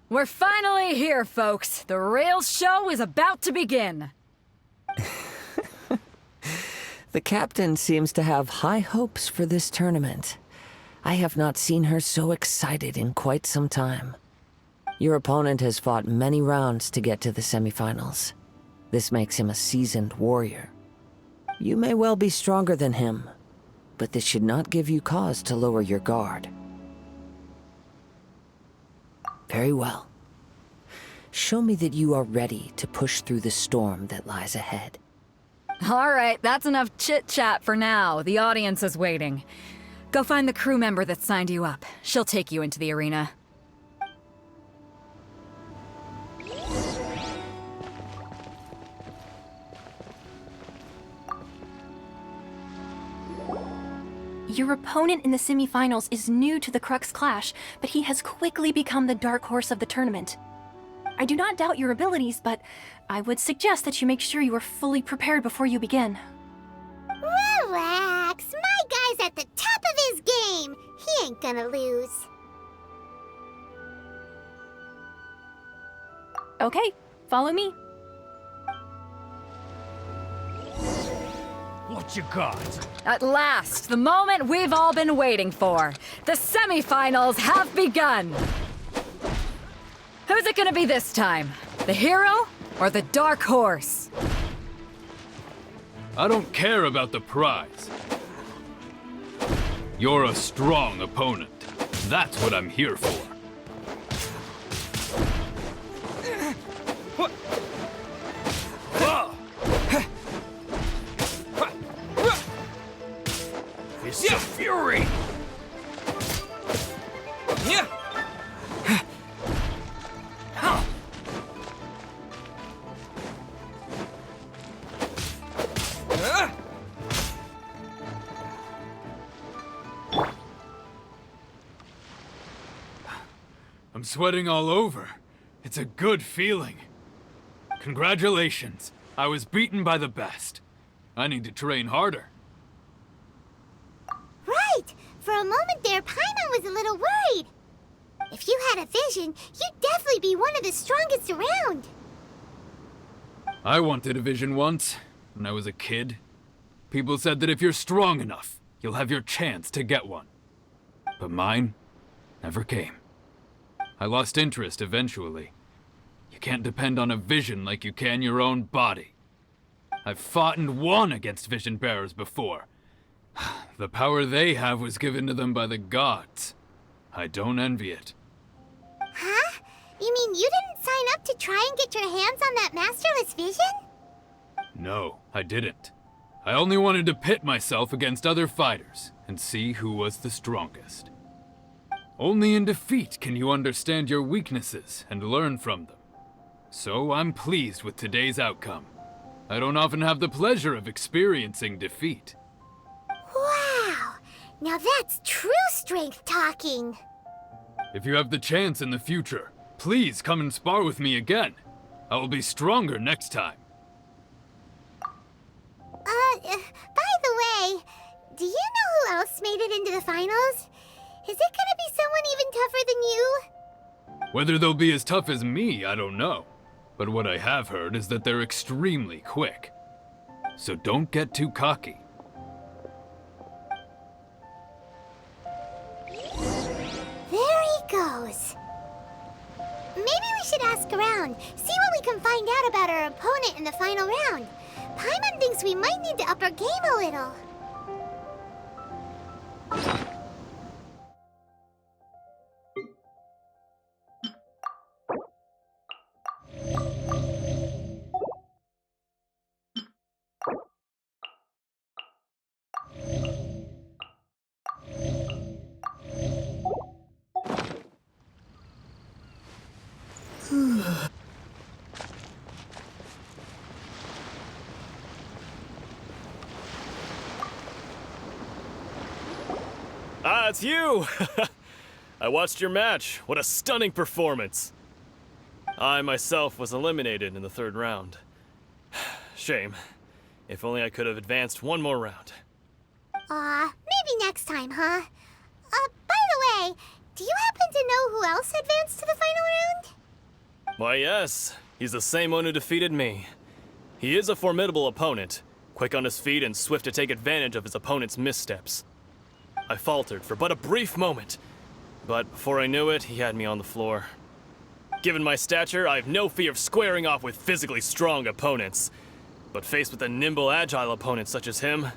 We're finally here, folks. The real show is about to begin. The captain seems to have high hopes for this tournament. I have not seen her so excited in quite some time. Your opponent has fought many rounds to get to the semifinals. This makes him a seasoned warrior. You may well be stronger than him, but this should not give you cause to lower your guard. Very well. Show me that you are ready to push through the storm that lies ahead. Alright, that's enough chit-chat for now. The audience is waiting. Go find the crew member that signed you up. She'll take you into the arena. Your opponent in the semifinals is new to the Crux Clash, but he has quickly become the dark horse of the tournament. I do not doubt your abilities, but I would suggest that you make sure you are fully prepared before you begin. Relax. My guy's at the top of his game. He ain't gonna lose. Okay, follow me. What you got? At last, the moment we've all been waiting for. The semifinals have begun. Who's it gonna be this time? The hero or the dark horse? I don't care about the prize. You're a strong opponent. That's what I'm here for. Fist of Fury! Yeah! I'm sweating all over. It's a good feeling. Congratulations. I was beaten by the best. I need to train harder. Right. For a moment there, Paimon was a little worried. If you had a vision, you'd definitely be one of the strongest around. I wanted a vision once, when I was a kid. People said that if you're strong enough, you'll have your chance to get one. But mine never came. I lost interest eventually. You can't depend on a vision like you can your own body. I've fought and won against vision bearers before. The power they have was given to them by the gods. I don't envy it. Huh? You mean you didn't sign up to try and get your hands on that masterless vision? No, I didn't. I only wanted to pit myself against other fighters and see who was the strongest. Only in defeat can you understand your weaknesses and learn from them. So I'm pleased with today's outcome. I don't often have the pleasure of experiencing defeat. Wow! Now that's true strength talking. If you have the chance in the future, please come and spar with me again. I will be stronger next time. By the way, do you know who else made it into the finals? Is it gonna be someone even tougher than you? Whether they'll be as tough as me, I don't know. But what I have heard is that they're extremely quick. So don't get too cocky. There he goes. Maybe we should ask around, see find out about our opponent in the final round. Paimon thinks we might need to up our game a little. Ah, it's you! I watched your match. What a stunning performance. I myself was eliminated in the third round. Shame. If only I could have advanced one more round. Maybe next time, huh? By the way, do you happen to know who else advanced to the final round? Why, yes. He's the same one who defeated me. He is a formidable opponent, quick on his feet and swift to take advantage of his opponent's missteps. I faltered for but a brief moment, but before I knew it, he had me on the floor. Given my stature, I have no fear of squaring off with physically strong opponents. But faced with a nimble, agile opponent such as him,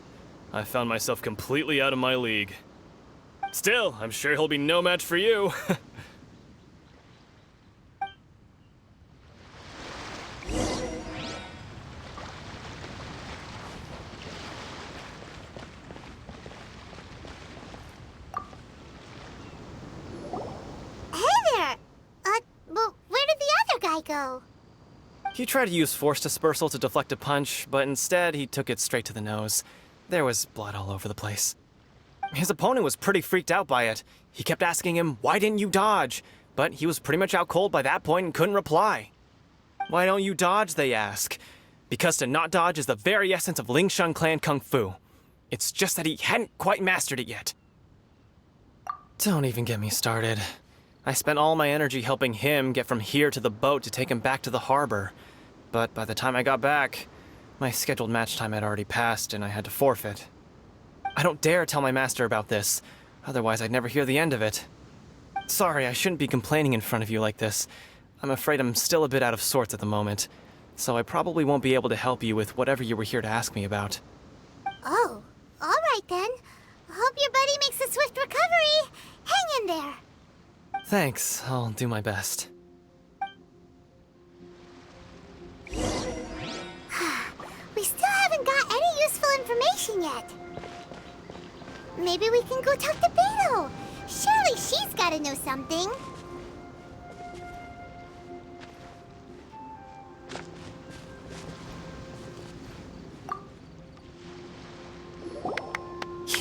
I found myself completely out of my league. Still, I'm sure he'll be no match for you. Go. He tried to use force dispersal to deflect a punch, but instead he took it straight to the nose. There was blood all over the place. His opponent was pretty freaked out by it. He kept asking him, "Why didn't you dodge?" But he was pretty much out cold by that point and couldn't reply. "Why don't you dodge?" they ask. Because to not dodge is the very essence of Lingsheng clan kung fu. It's just that he hadn't quite mastered it yet. Don't even get me started. I spent all my energy helping him get from here to the boat to take him back to the harbor. But by the time I got back, my scheduled match time had already passed and I had to forfeit. I don't dare tell my master about this, otherwise I'd never hear the end of it. Sorry, I shouldn't be complaining in front of you like this. I'm afraid I'm still a bit out of sorts at the moment, so I probably won't be able to help you with whatever you were here to ask me about. Oh, all right then. Hope your buddy makes a swift recovery. Hang in there. Thanks, I'll do my best. We still haven't got any useful information yet. Maybe we can go talk to Beto. Surely she's gotta know something.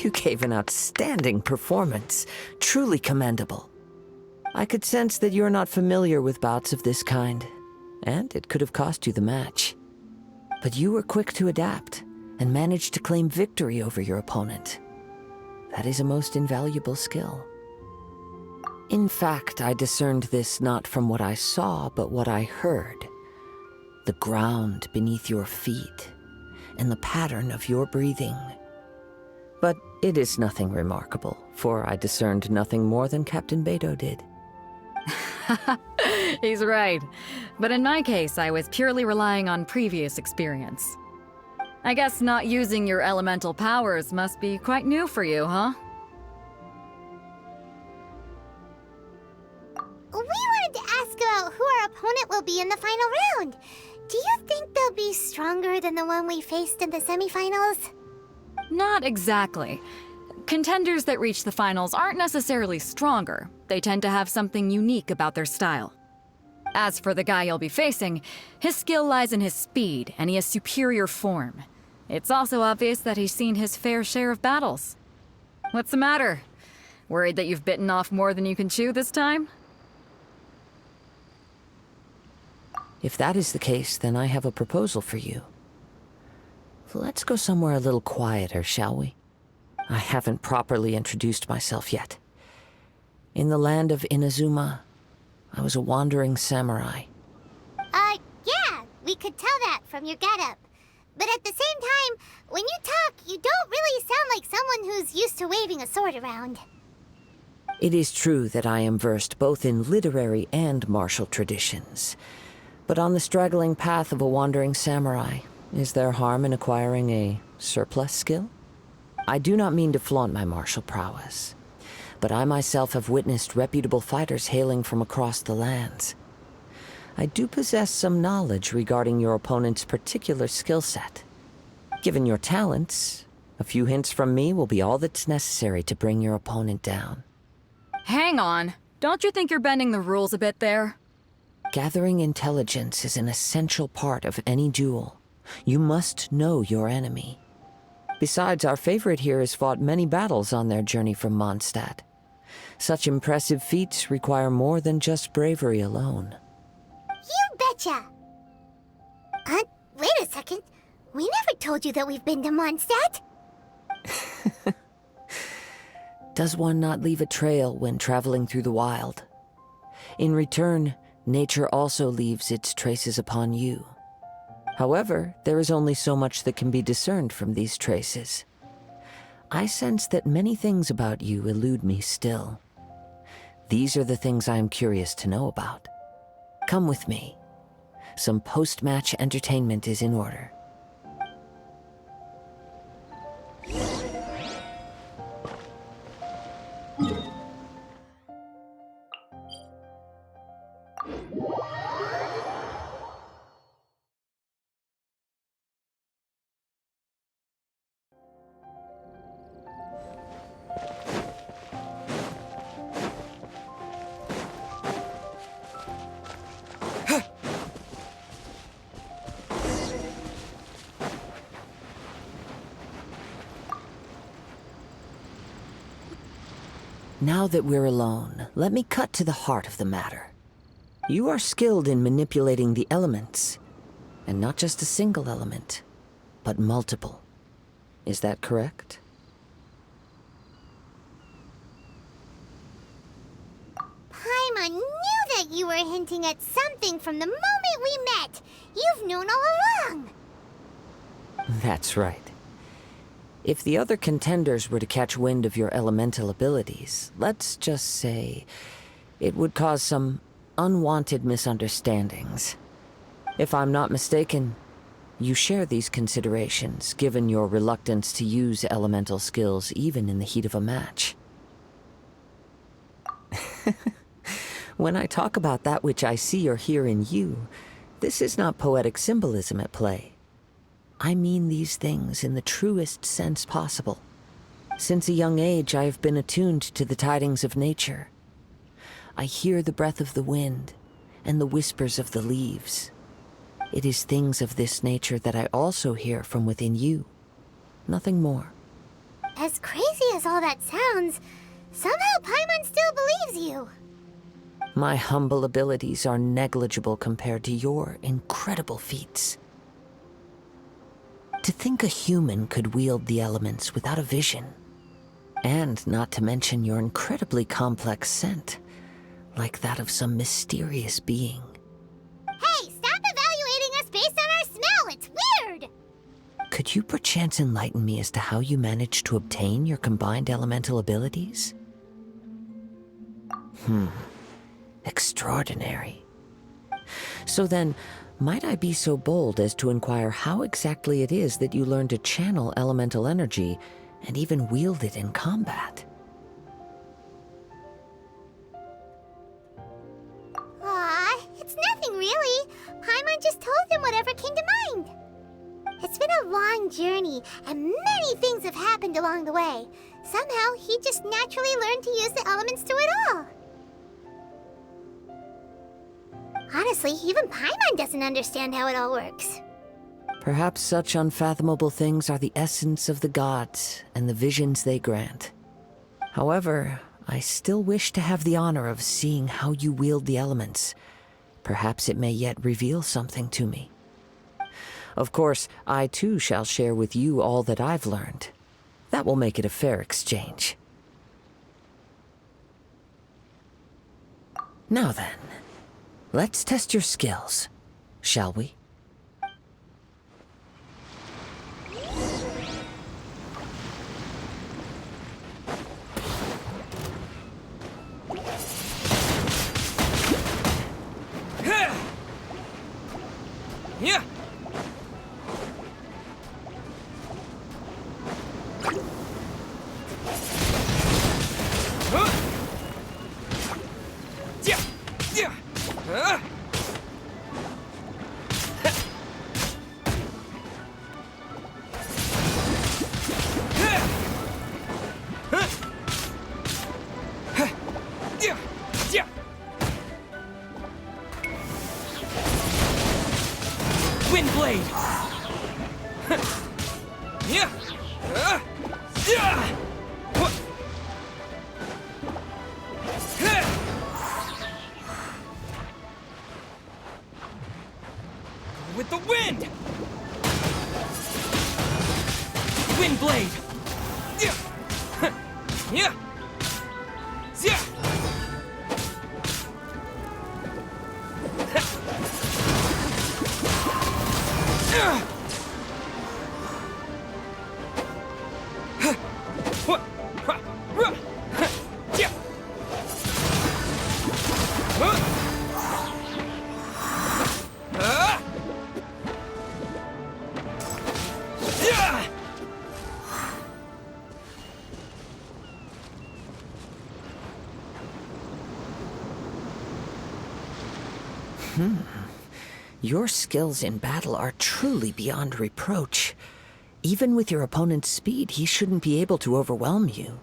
You gave an outstanding performance. Truly commendable. I could sense that you're not familiar with bouts of this kind, and it could have cost you the match. But you were quick to adapt, and managed to claim victory over your opponent. That is a most invaluable skill. In fact, I discerned this not from what I saw, but what I heard. The ground beneath your feet, and the pattern of your breathing. But it is nothing remarkable, for I discerned nothing more than Captain Beto did. He's right. But in my case, I was purely relying on previous experience. I guess not using your elemental powers must be quite new for you, huh? We wanted to ask about who our opponent will be in the final round. Do you think they'll be stronger than the one we faced in the semifinals? Not exactly. Contenders that reach the finals aren't necessarily stronger. They tend to have something unique about their style. As for the guy you'll be facing, his skill lies in his speed, and he has superior form. It's also obvious that he's seen his fair share of battles. What's the matter? Worried that you've bitten off more than you can chew this time? If that is the case, then I have a proposal for you. Let's go somewhere a little quieter, shall we? I haven't properly introduced myself yet. In the land of Inazuma, I was a wandering samurai. Yeah, we could tell that from your getup. But at the same time, when you talk, you don't really sound like someone who's used to waving a sword around. It is true that I am versed both in literary and martial traditions. But on the straggling path of a wandering samurai, is there harm in acquiring a surplus skill? I do not mean to flaunt my martial prowess, but I myself have witnessed reputable fighters hailing from across the lands. I do possess some knowledge regarding your opponent's particular skill set. Given your talents, a few hints from me will be all that's necessary to bring your opponent down. Hang on. Don't you think you're bending the rules a bit there? Gathering intelligence is an essential part of any duel. You must know your enemy. Besides, our favorite here has fought many battles on their journey from Mondstadt. Such impressive feats require more than just bravery alone. You betcha! Wait a second. We never told you that we've been to Mondstadt. Does one not leave a trail when traveling through the wild? In return, nature also leaves its traces upon you. However, there is only so much that can be discerned from these traces. I sense that many things about you elude me still. These are the things I am curious to know about. Come with me. Some post-match entertainment is in order. Now that we're alone, let me cut to the heart of the matter. You are skilled in manipulating the elements, and not just a single element, but multiple. Is that correct? Paimon knew that you were hinting at something from the moment we met. You've known all along. That's right. If the other contenders were to catch wind of your elemental abilities, let's just say it would cause some unwanted misunderstandings. If I'm not mistaken, you share these considerations, given your reluctance to use elemental skills even in the heat of a match. When I talk about that which I see or hear in you, this is not poetic symbolism at play. I mean these things in the truest sense possible. Since a young age, I have been attuned to the tidings of nature. I hear the breath of the wind and the whispers of the leaves. It is things of this nature that I also hear from within you. Nothing more. As crazy as all that sounds, somehow Paimon still believes you. My humble abilities are negligible compared to your incredible feats. To think a human could wield the elements without a vision. And not to mention your incredibly complex scent, like that of some mysterious being. Hey, stop evaluating us based on our smell! It's weird! Could you perchance enlighten me as to how you managed to obtain your combined elemental abilities? Extraordinary. So then, might I be so bold as to inquire how exactly it is that you learned to channel elemental energy and even wield it in combat? Aw, it's nothing really. Paimon just told him whatever came to mind. It's been a long journey, and many things have happened along the way. Somehow, he just naturally learned to use the elements through it all. Honestly, even Paimon doesn't understand how it all works. Perhaps such unfathomable things are the essence of the gods and the visions they grant. However, I still wish to have the honor of seeing how you wield the elements. Perhaps it may yet reveal something to me. Of course, I too shall share with you all that I've learned. That will make it a fair exchange. Now then, let's test your skills, shall we? Yeah. Yeah. Yeah. Wind blade. Yeah. Yeah. With the wind. Wind blade. Yeah. Yeah. Yeah. Your skills in battle are truly beyond reproach. Even with your opponent's speed, he shouldn't be able to overwhelm you.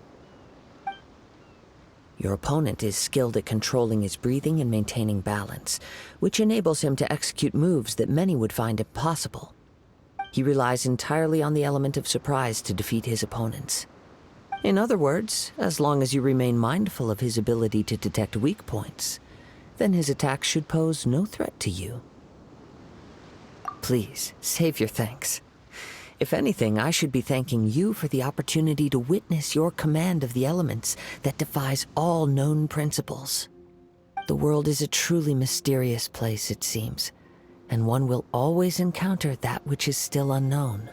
Your opponent is skilled at controlling his breathing and maintaining balance, which enables him to execute moves that many would find impossible. He relies entirely on the element of surprise to defeat his opponents. In other words, as long as you remain mindful of his ability to detect weak points, then his attacks should pose no threat to you. Please, save your thanks. If anything, I should be thanking you for the opportunity to witness your command of the elements that defies all known principles. The world is a truly mysterious place, it seems, and one will always encounter that which is still unknown.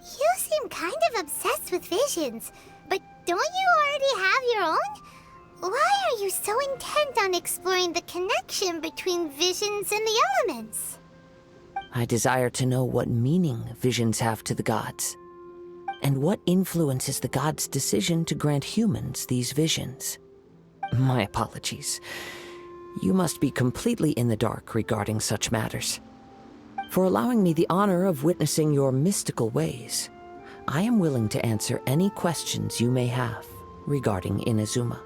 You seem kind of obsessed with visions, but don't you already have your own? Why are you so intent on exploring the connection between visions and the elements? I desire to know what meaning visions have to the gods, and what influences the gods' decision to grant humans these visions. My apologies. You must be completely in the dark regarding such matters. For allowing me the honor of witnessing your mystical ways, I am willing to answer any questions you may have regarding Inazuma.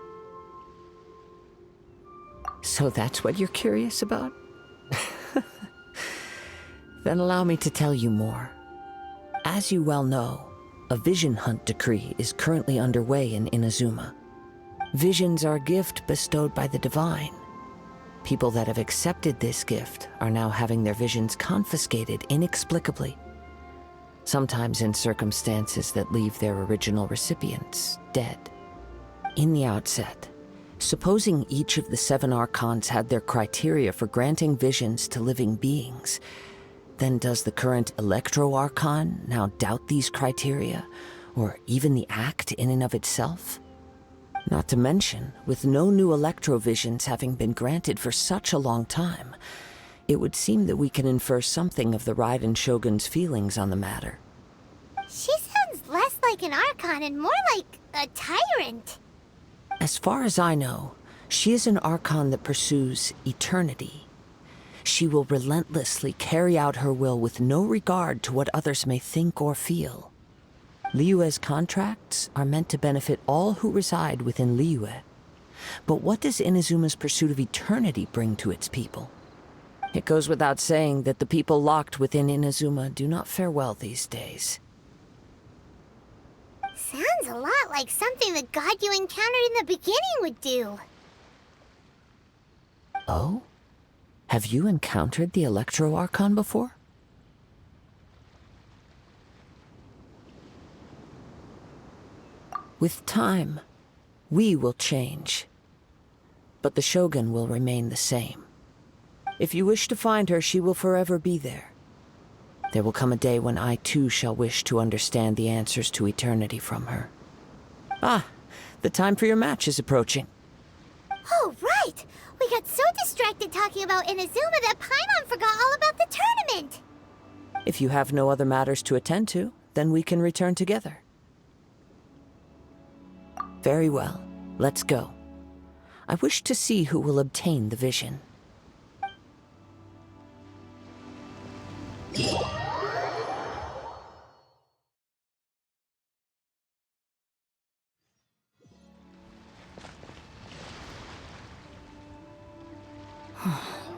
So that's what you're curious about? Then allow me to tell you more. As you well know, a vision hunt decree is currently underway in Inazuma. Visions are a gift bestowed by the divine. People that have accepted this gift are now having their visions confiscated inexplicably, sometimes in circumstances that leave their original recipients dead. In the outset, supposing each of the 7 archons had their criteria for granting visions to living beings, then does the current Electro-Archon now doubt these criteria, or even the act in and of itself? Not to mention, with no new Electro-Visions having been granted for such a long time, it would seem that we can infer something of the Raiden Shogun's feelings on the matter. She sounds less like an Archon and more like a tyrant. As far as I know, she is an Archon that pursues eternity. She will relentlessly carry out her will with no regard to what others may think or feel. Liyue's contracts are meant to benefit all who reside within Liyue. But what does Inazuma's pursuit of eternity bring to its people? It goes without saying that the people locked within Inazuma do not fare well these days. Sounds a lot like something the god you encountered in the beginning would do. Oh? Have you encountered the Electro-Archon before? With time, we will change. But the Shogun will remain the same. If you wish to find her, she will forever be there. There will come a day when I too shall wish to understand the answers to eternity from her. Ah, the time for your match is approaching. Oh, right! We got so distracted talking about Inazuma that Paimon forgot all about the tournament! If you have no other matters to attend to, then we can return together. Very well. Let's go. I wish to see who will obtain the vision.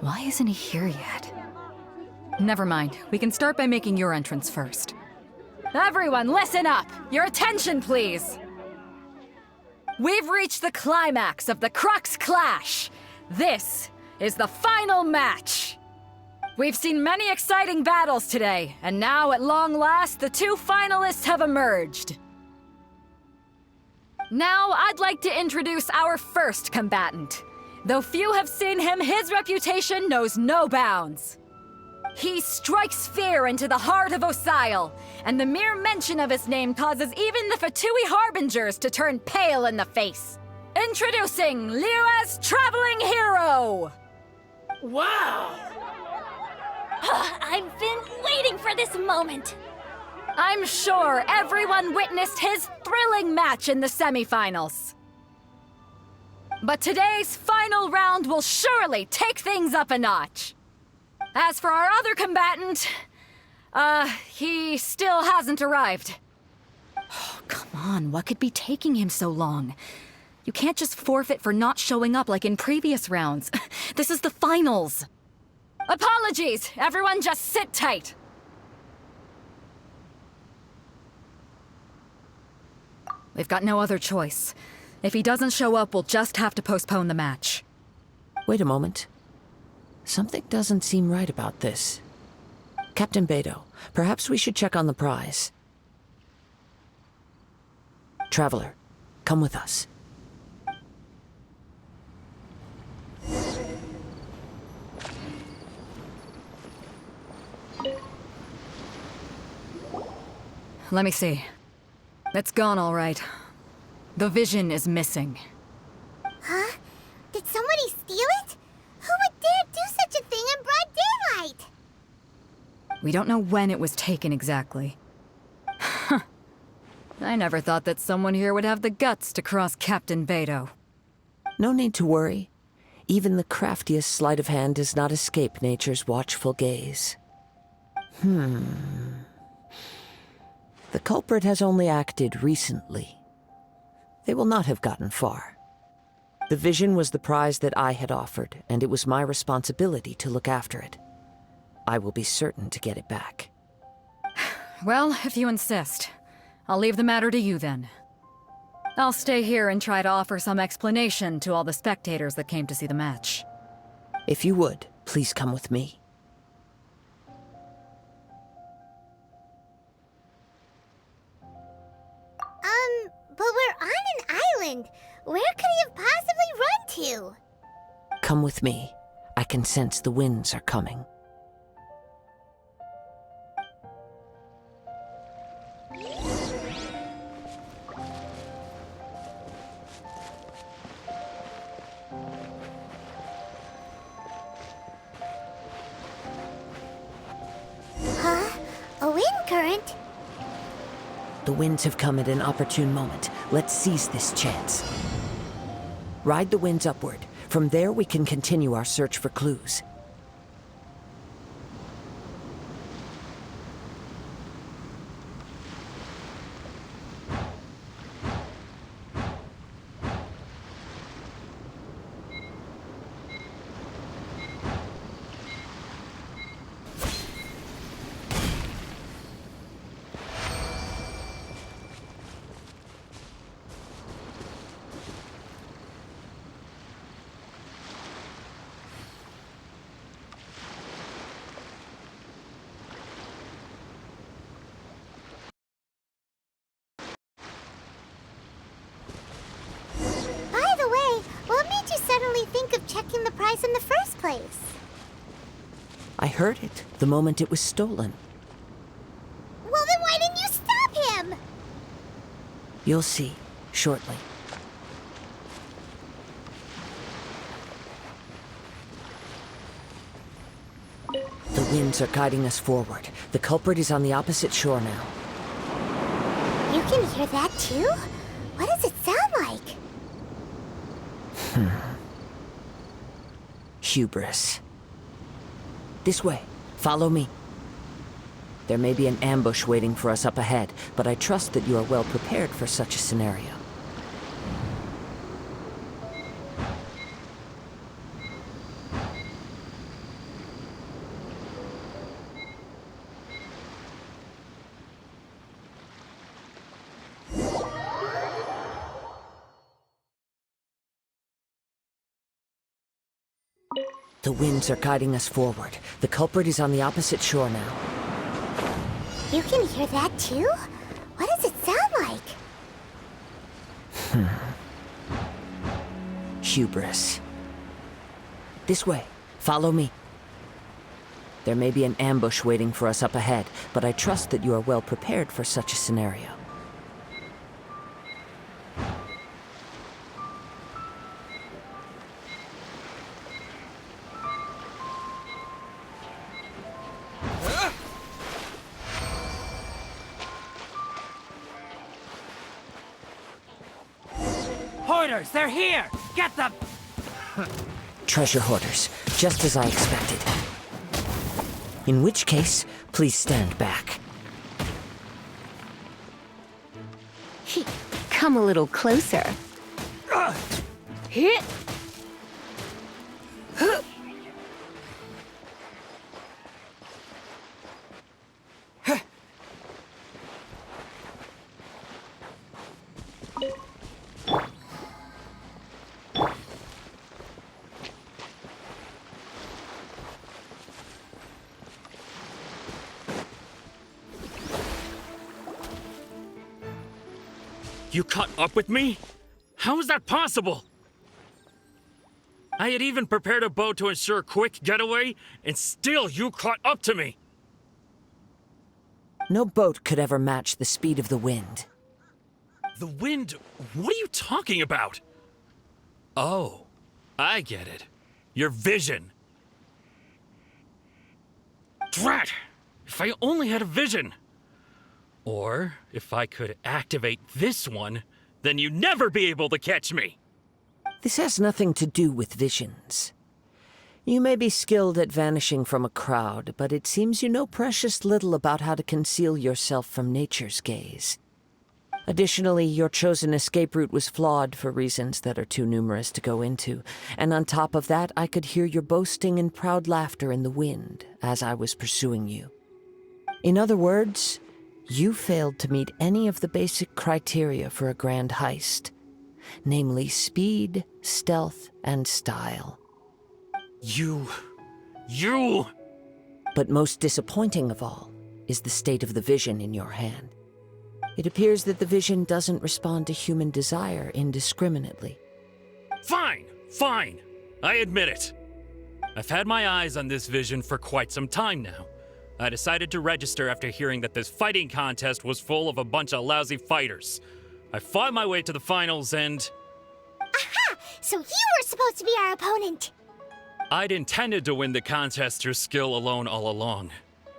Why isn't he here yet? Never mind. We can start by making your entrance first. Everyone, listen up! Your attention, please! We've reached the climax of the Crux Clash! This is the final match! We've seen many exciting battles today, and now, at long last, the two finalists have emerged. Now, I'd like to introduce our first combatant. Though few have seen him, his reputation knows no bounds. He strikes fear into the heart of Osile, and the mere mention of his name causes even the Fatui Harbingers to turn pale in the face. Introducing Liyue's traveling hero! Wow! I've been waiting for this moment. I'm sure everyone witnessed his thrilling match in the semifinals. But today's final round will surely take things up a notch. As for our other combatant, he still hasn't arrived. Oh, come on, what could be taking him so long? You can't just forfeit for not showing up like in previous rounds. This is the finals. Apologies, everyone just sit tight. We've got no other choice. If he doesn't show up, we'll just have to postpone the match. Wait a moment. Something doesn't seem right about this. Captain Beidou, perhaps we should check on the prize. Traveler, come with us. Let me see. It's gone all right. The vision is missing. Huh? Did somebody steal it? Who would dare do such a thing in broad daylight? We don't know when it was taken exactly. I never thought that someone here would have the guts to cross Captain Beidou. No need to worry. Even the craftiest sleight of hand does not escape nature's watchful gaze. The culprit has only acted recently. They will not have gotten far. The vision was the prize that I had offered, and it was my responsibility to look after it. I will be certain to get it back. Well, if you insist. I'll leave the matter to you then. I'll stay here and try to offer some explanation to all the spectators that came to see the match. If you would, please come with me. But we're on an island. Where could he have possibly run to? Come with me. I can sense the winds are coming. Huh? A wind current? The winds have come at an opportune moment. Let's seize this chance. Ride the winds upward. From there, we can continue our search for clues. Think of checking the prize in the first place? I heard it the moment it was stolen. Well, then why didn't you stop him? You'll see, shortly. The wind winds are guiding us forward. The culprit is on the opposite shore now. You can hear that too? What does it sound like? Hubris. This way. Follow me. There may be an ambush waiting for us up ahead, but I trust that you are well prepared for such a scenario. The winds are guiding us forward. The culprit is on the opposite shore now. You can hear that too? What does it sound like? Hubris. This way. Follow me. There may be an ambush waiting for us up ahead, but I trust that you are well prepared for such a scenario. Hoarders, they're here! Get them! Treasure hoarders, just as I expected. In which case, please stand back. Come a little closer. Hit! You caught up with me? How is that possible? I had even prepared a boat to ensure a quick getaway, and still you caught up to me! No boat could ever match the speed of the wind. The wind? What are you talking about? Oh, I get it. Your vision. Drat! If I only had a vision! Or, if I could activate this one, then you'd never be able to catch me! This has nothing to do with visions. You may be skilled at vanishing from a crowd, but it seems you know precious little about how to conceal yourself from nature's gaze. Additionally, your chosen escape route was flawed for reasons that are too numerous to go into, and on top of that, I could hear your boasting and proud laughter in the wind as I was pursuing you. In other words, you failed to meet any of the basic criteria for a grand heist, namely speed, stealth, and style. You... But most disappointing of all is the state of the vision in your hand. It appears that the vision doesn't respond to human desire indiscriminately. Fine, fine. I admit it. I've had my eyes on this vision for quite some time now. I decided to register after hearing that this fighting contest was full of a bunch of lousy fighters. I fought my way to the finals and... Aha! So you were supposed to be our opponent! I'd intended to win the contest through skill alone all along.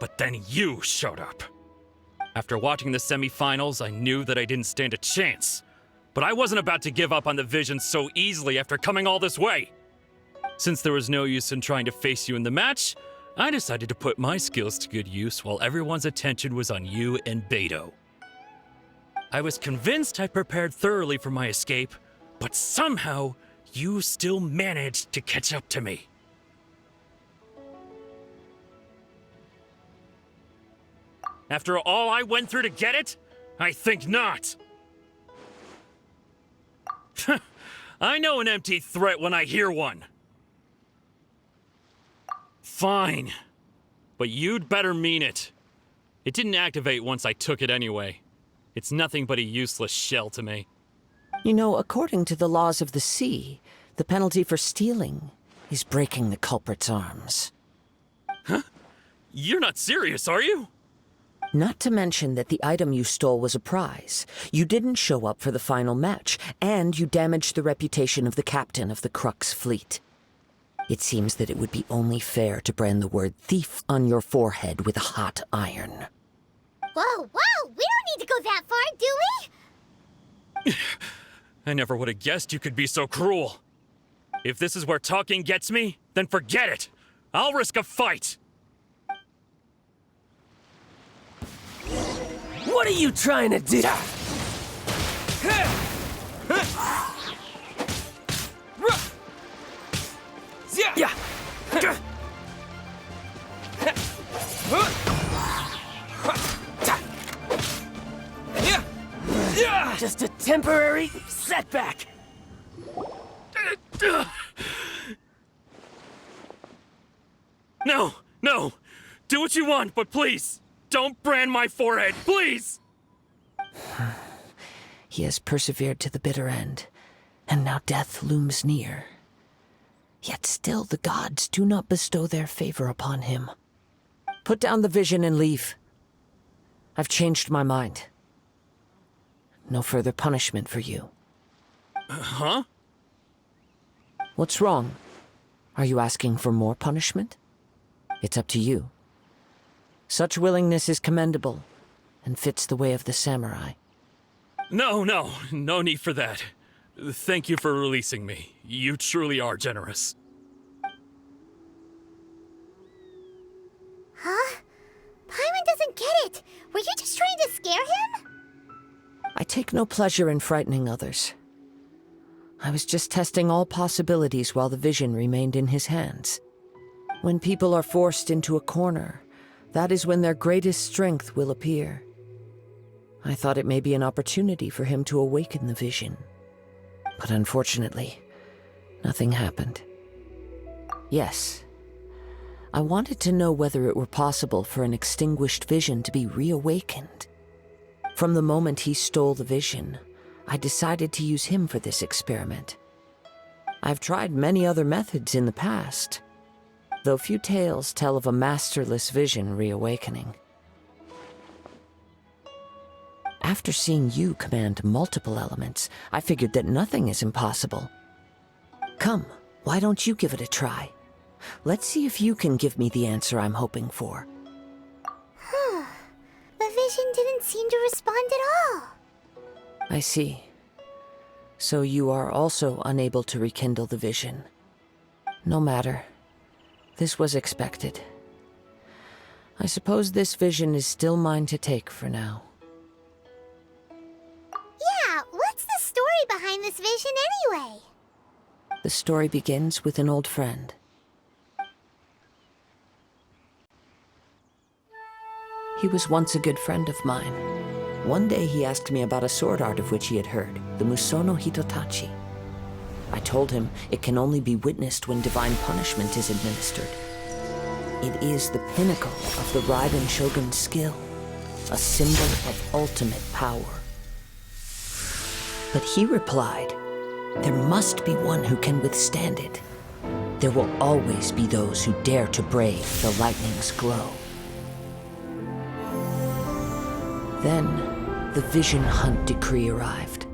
But then you showed up. After watching the semi-finals, I knew that I didn't stand a chance. But I wasn't about to give up on the vision so easily after coming all this way. Since there was no use in trying to face you in the match, I decided to put my skills to good use while everyone's attention was on you and Beto. I was convinced I prepared thoroughly for my escape, but somehow you still managed to catch up to me. After all I went through to get it? I think not. I know an empty threat when I hear one. Fine. But you'd better mean it. It didn't activate once I took it anyway. It's nothing but a useless shell to me. You know, according to the laws of the sea, the penalty for stealing is breaking the culprit's arms. Huh? You're not serious, are you? Not to mention that the item you stole was a prize. You didn't show up for the final match, and you damaged the reputation of the captain of the Crux fleet. It seems that it would be only fair to brand the word thief on your forehead with a hot iron. Whoa, whoa! We don't need to go that far, do we? I never would have guessed you could be so cruel. If this is where talking gets me, then forget it. I'll risk a fight. What are you trying to do? Yeah. Just a temporary setback. No, no. Do what you want, but please, don't brand my forehead, please! He has persevered to the bitter end, and now death looms near. Yet still the gods do not bestow their favor upon him. Put down the vision and leave. I've changed my mind. No further punishment for you. Huh? What's wrong? Are you asking for more punishment? It's up to you. Such willingness is commendable, and fits the way of the samurai. No need for that. Thank you for releasing me. You truly are generous. Huh? Paimon doesn't get it. Were you just trying to scare him? I take no pleasure in frightening others. I was just testing all possibilities while the vision remained in his hands. When people are forced into a corner, that is when their greatest strength will appear. I thought it may be an opportunity for him to awaken the vision. But unfortunately, nothing happened. Yes, I wanted to know whether it were possible for an extinguished vision to be reawakened. From the moment he stole the vision, I decided to use him for this experiment. I've tried many other methods in the past, though few tales tell of a masterless vision reawakening. After seeing you command multiple elements, I figured that nothing is impossible. Come, why don't you give it a try? Let's see if you can give me the answer I'm hoping for. The vision didn't seem to respond at all. I see. So you are also unable to rekindle the vision. No matter. This was expected. I suppose this vision is still mine to take for now. Yeah, what's the story behind this vision anyway? The story begins with an old friend. He was once a good friend of mine. One day he asked me about a sword art of which he had heard, the Musono Hitotachi. I told him it can only be witnessed when divine punishment is administered. It is the pinnacle of the Raiden Shogun's skill, a symbol of ultimate power. But he replied, there must be one who can withstand it. There will always be those who dare to brave the lightning's glow. Then, the Vision Hunt decree arrived.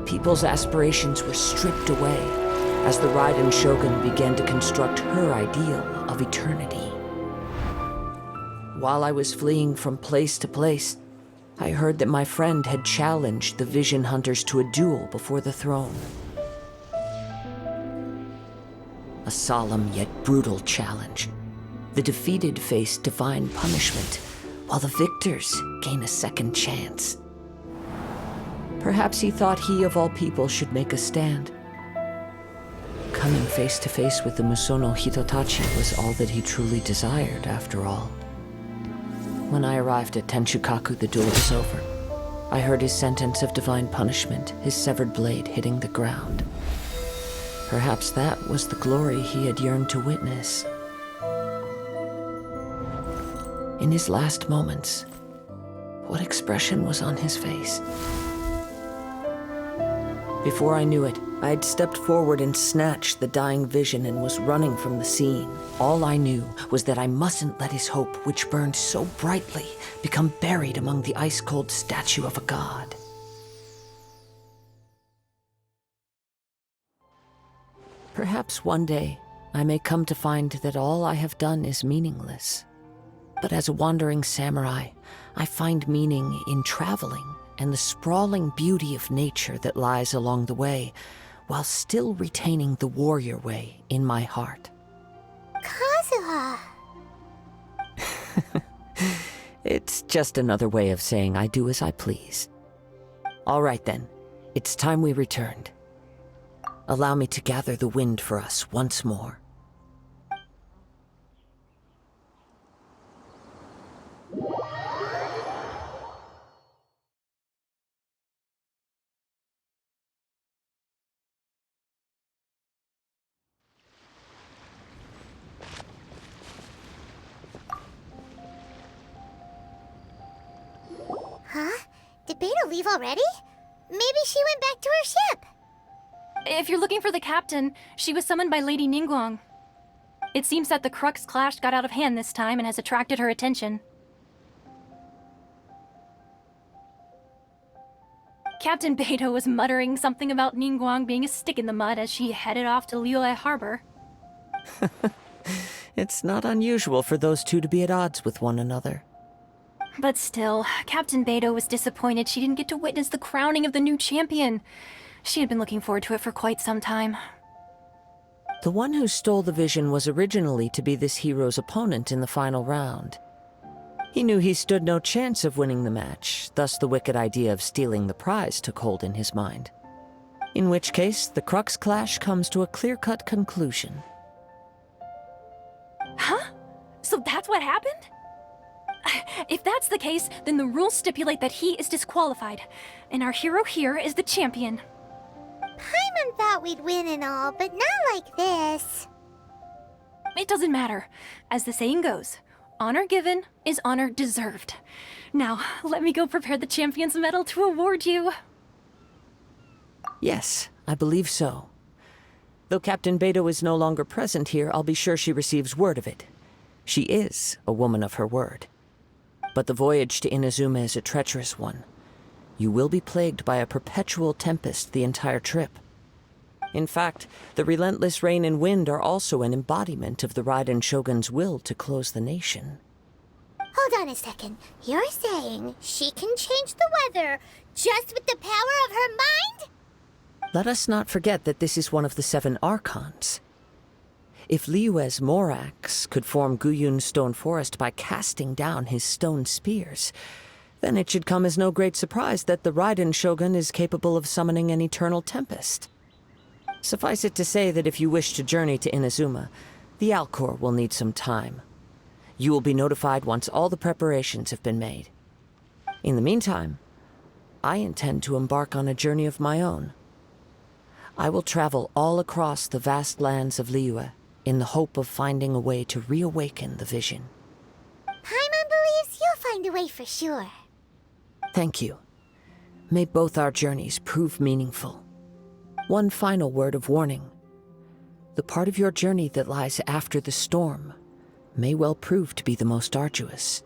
People's aspirations were stripped away as the Raiden Shogun began to construct her ideal of eternity. While I was fleeing from place to place, I heard that my friend had challenged the Vision Hunters to a duel before the throne. A solemn yet brutal challenge. The defeated face divine punishment, while the victors gain a second chance. Perhaps he thought he of all people should make a stand. Coming face to face with the Musono Hitotachi was all that he truly desired, after all. When I arrived at Tenshukaku, the duel was over. I heard his sentence of divine punishment, his severed blade hitting the ground. Perhaps that was the glory he had yearned to witness. In his last moments, what expression was on his face? Before I knew it, I had stepped forward and snatched the dying vision and was running from the scene. All I knew was that I mustn't let his hope, which burned so brightly, become buried among the ice-cold statue of a god. Perhaps one day, I may come to find that all I have done is meaningless. But as a wandering samurai, I find meaning in traveling and the sprawling beauty of nature that lies along the way, while still retaining the warrior way in my heart. Kazuha. It's just another way of saying I do as I please. All right then, it's time we returned. Allow me to gather the wind for us once more. Huh? Did Beto leave already? Maybe she went back to her ship. If you're looking for the captain, she was summoned by Lady Ningguang. It seems that the Crux clash got out of hand this time and has attracted her attention. Captain Beto was muttering something about Ningguang being a stick in the mud as she headed off to Liyue Harbor. It's not unusual for those two to be at odds with one another. But still, Captain Beto was disappointed she didn't get to witness the crowning of the new champion. She had been looking forward to it for quite some time. The one who stole the vision was originally to be this hero's opponent in the final round. He knew he stood no chance of winning the match, thus the wicked idea of stealing the prize took hold in his mind. In which case, the Crux clash comes to a clear-cut conclusion. Huh? So that's what happened? If that's the case, then the rules stipulate that he is disqualified, and our hero here is the champion. Paimon thought we'd win and all, but not like this. It doesn't matter. As the saying goes, honor given is honor deserved. Now, let me go prepare the champion's medal to award you. Yes, I believe so. Though Captain Beto is no longer present here, I'll be sure she receives word of it. She is a woman of her word. But the voyage to Inazuma is a treacherous one. You will be plagued by a perpetual tempest the entire trip. In fact, the relentless rain and wind are also an embodiment of the Raiden Shogun's will to close the nation. Hold on a second. You're saying she can change the weather just with the power of her mind? Let us not forget that this is one of the 7 archons. If Liyue's Morax could form Guyun's stone forest by casting down his stone spears, then it should come as no great surprise that the Raiden Shogun is capable of summoning an eternal tempest. Suffice it to say that if you wish to journey to Inazuma, the Alcor will need some time. You will be notified once all the preparations have been made. In the meantime, I intend to embark on a journey of my own. I will travel all across the vast lands of Liyue in the hope of finding a way to reawaken the vision. Paimon believes you'll find a way for sure. Thank you. May both our journeys prove meaningful. One final word of warning. The part of your journey that lies after the storm may well prove to be the most arduous.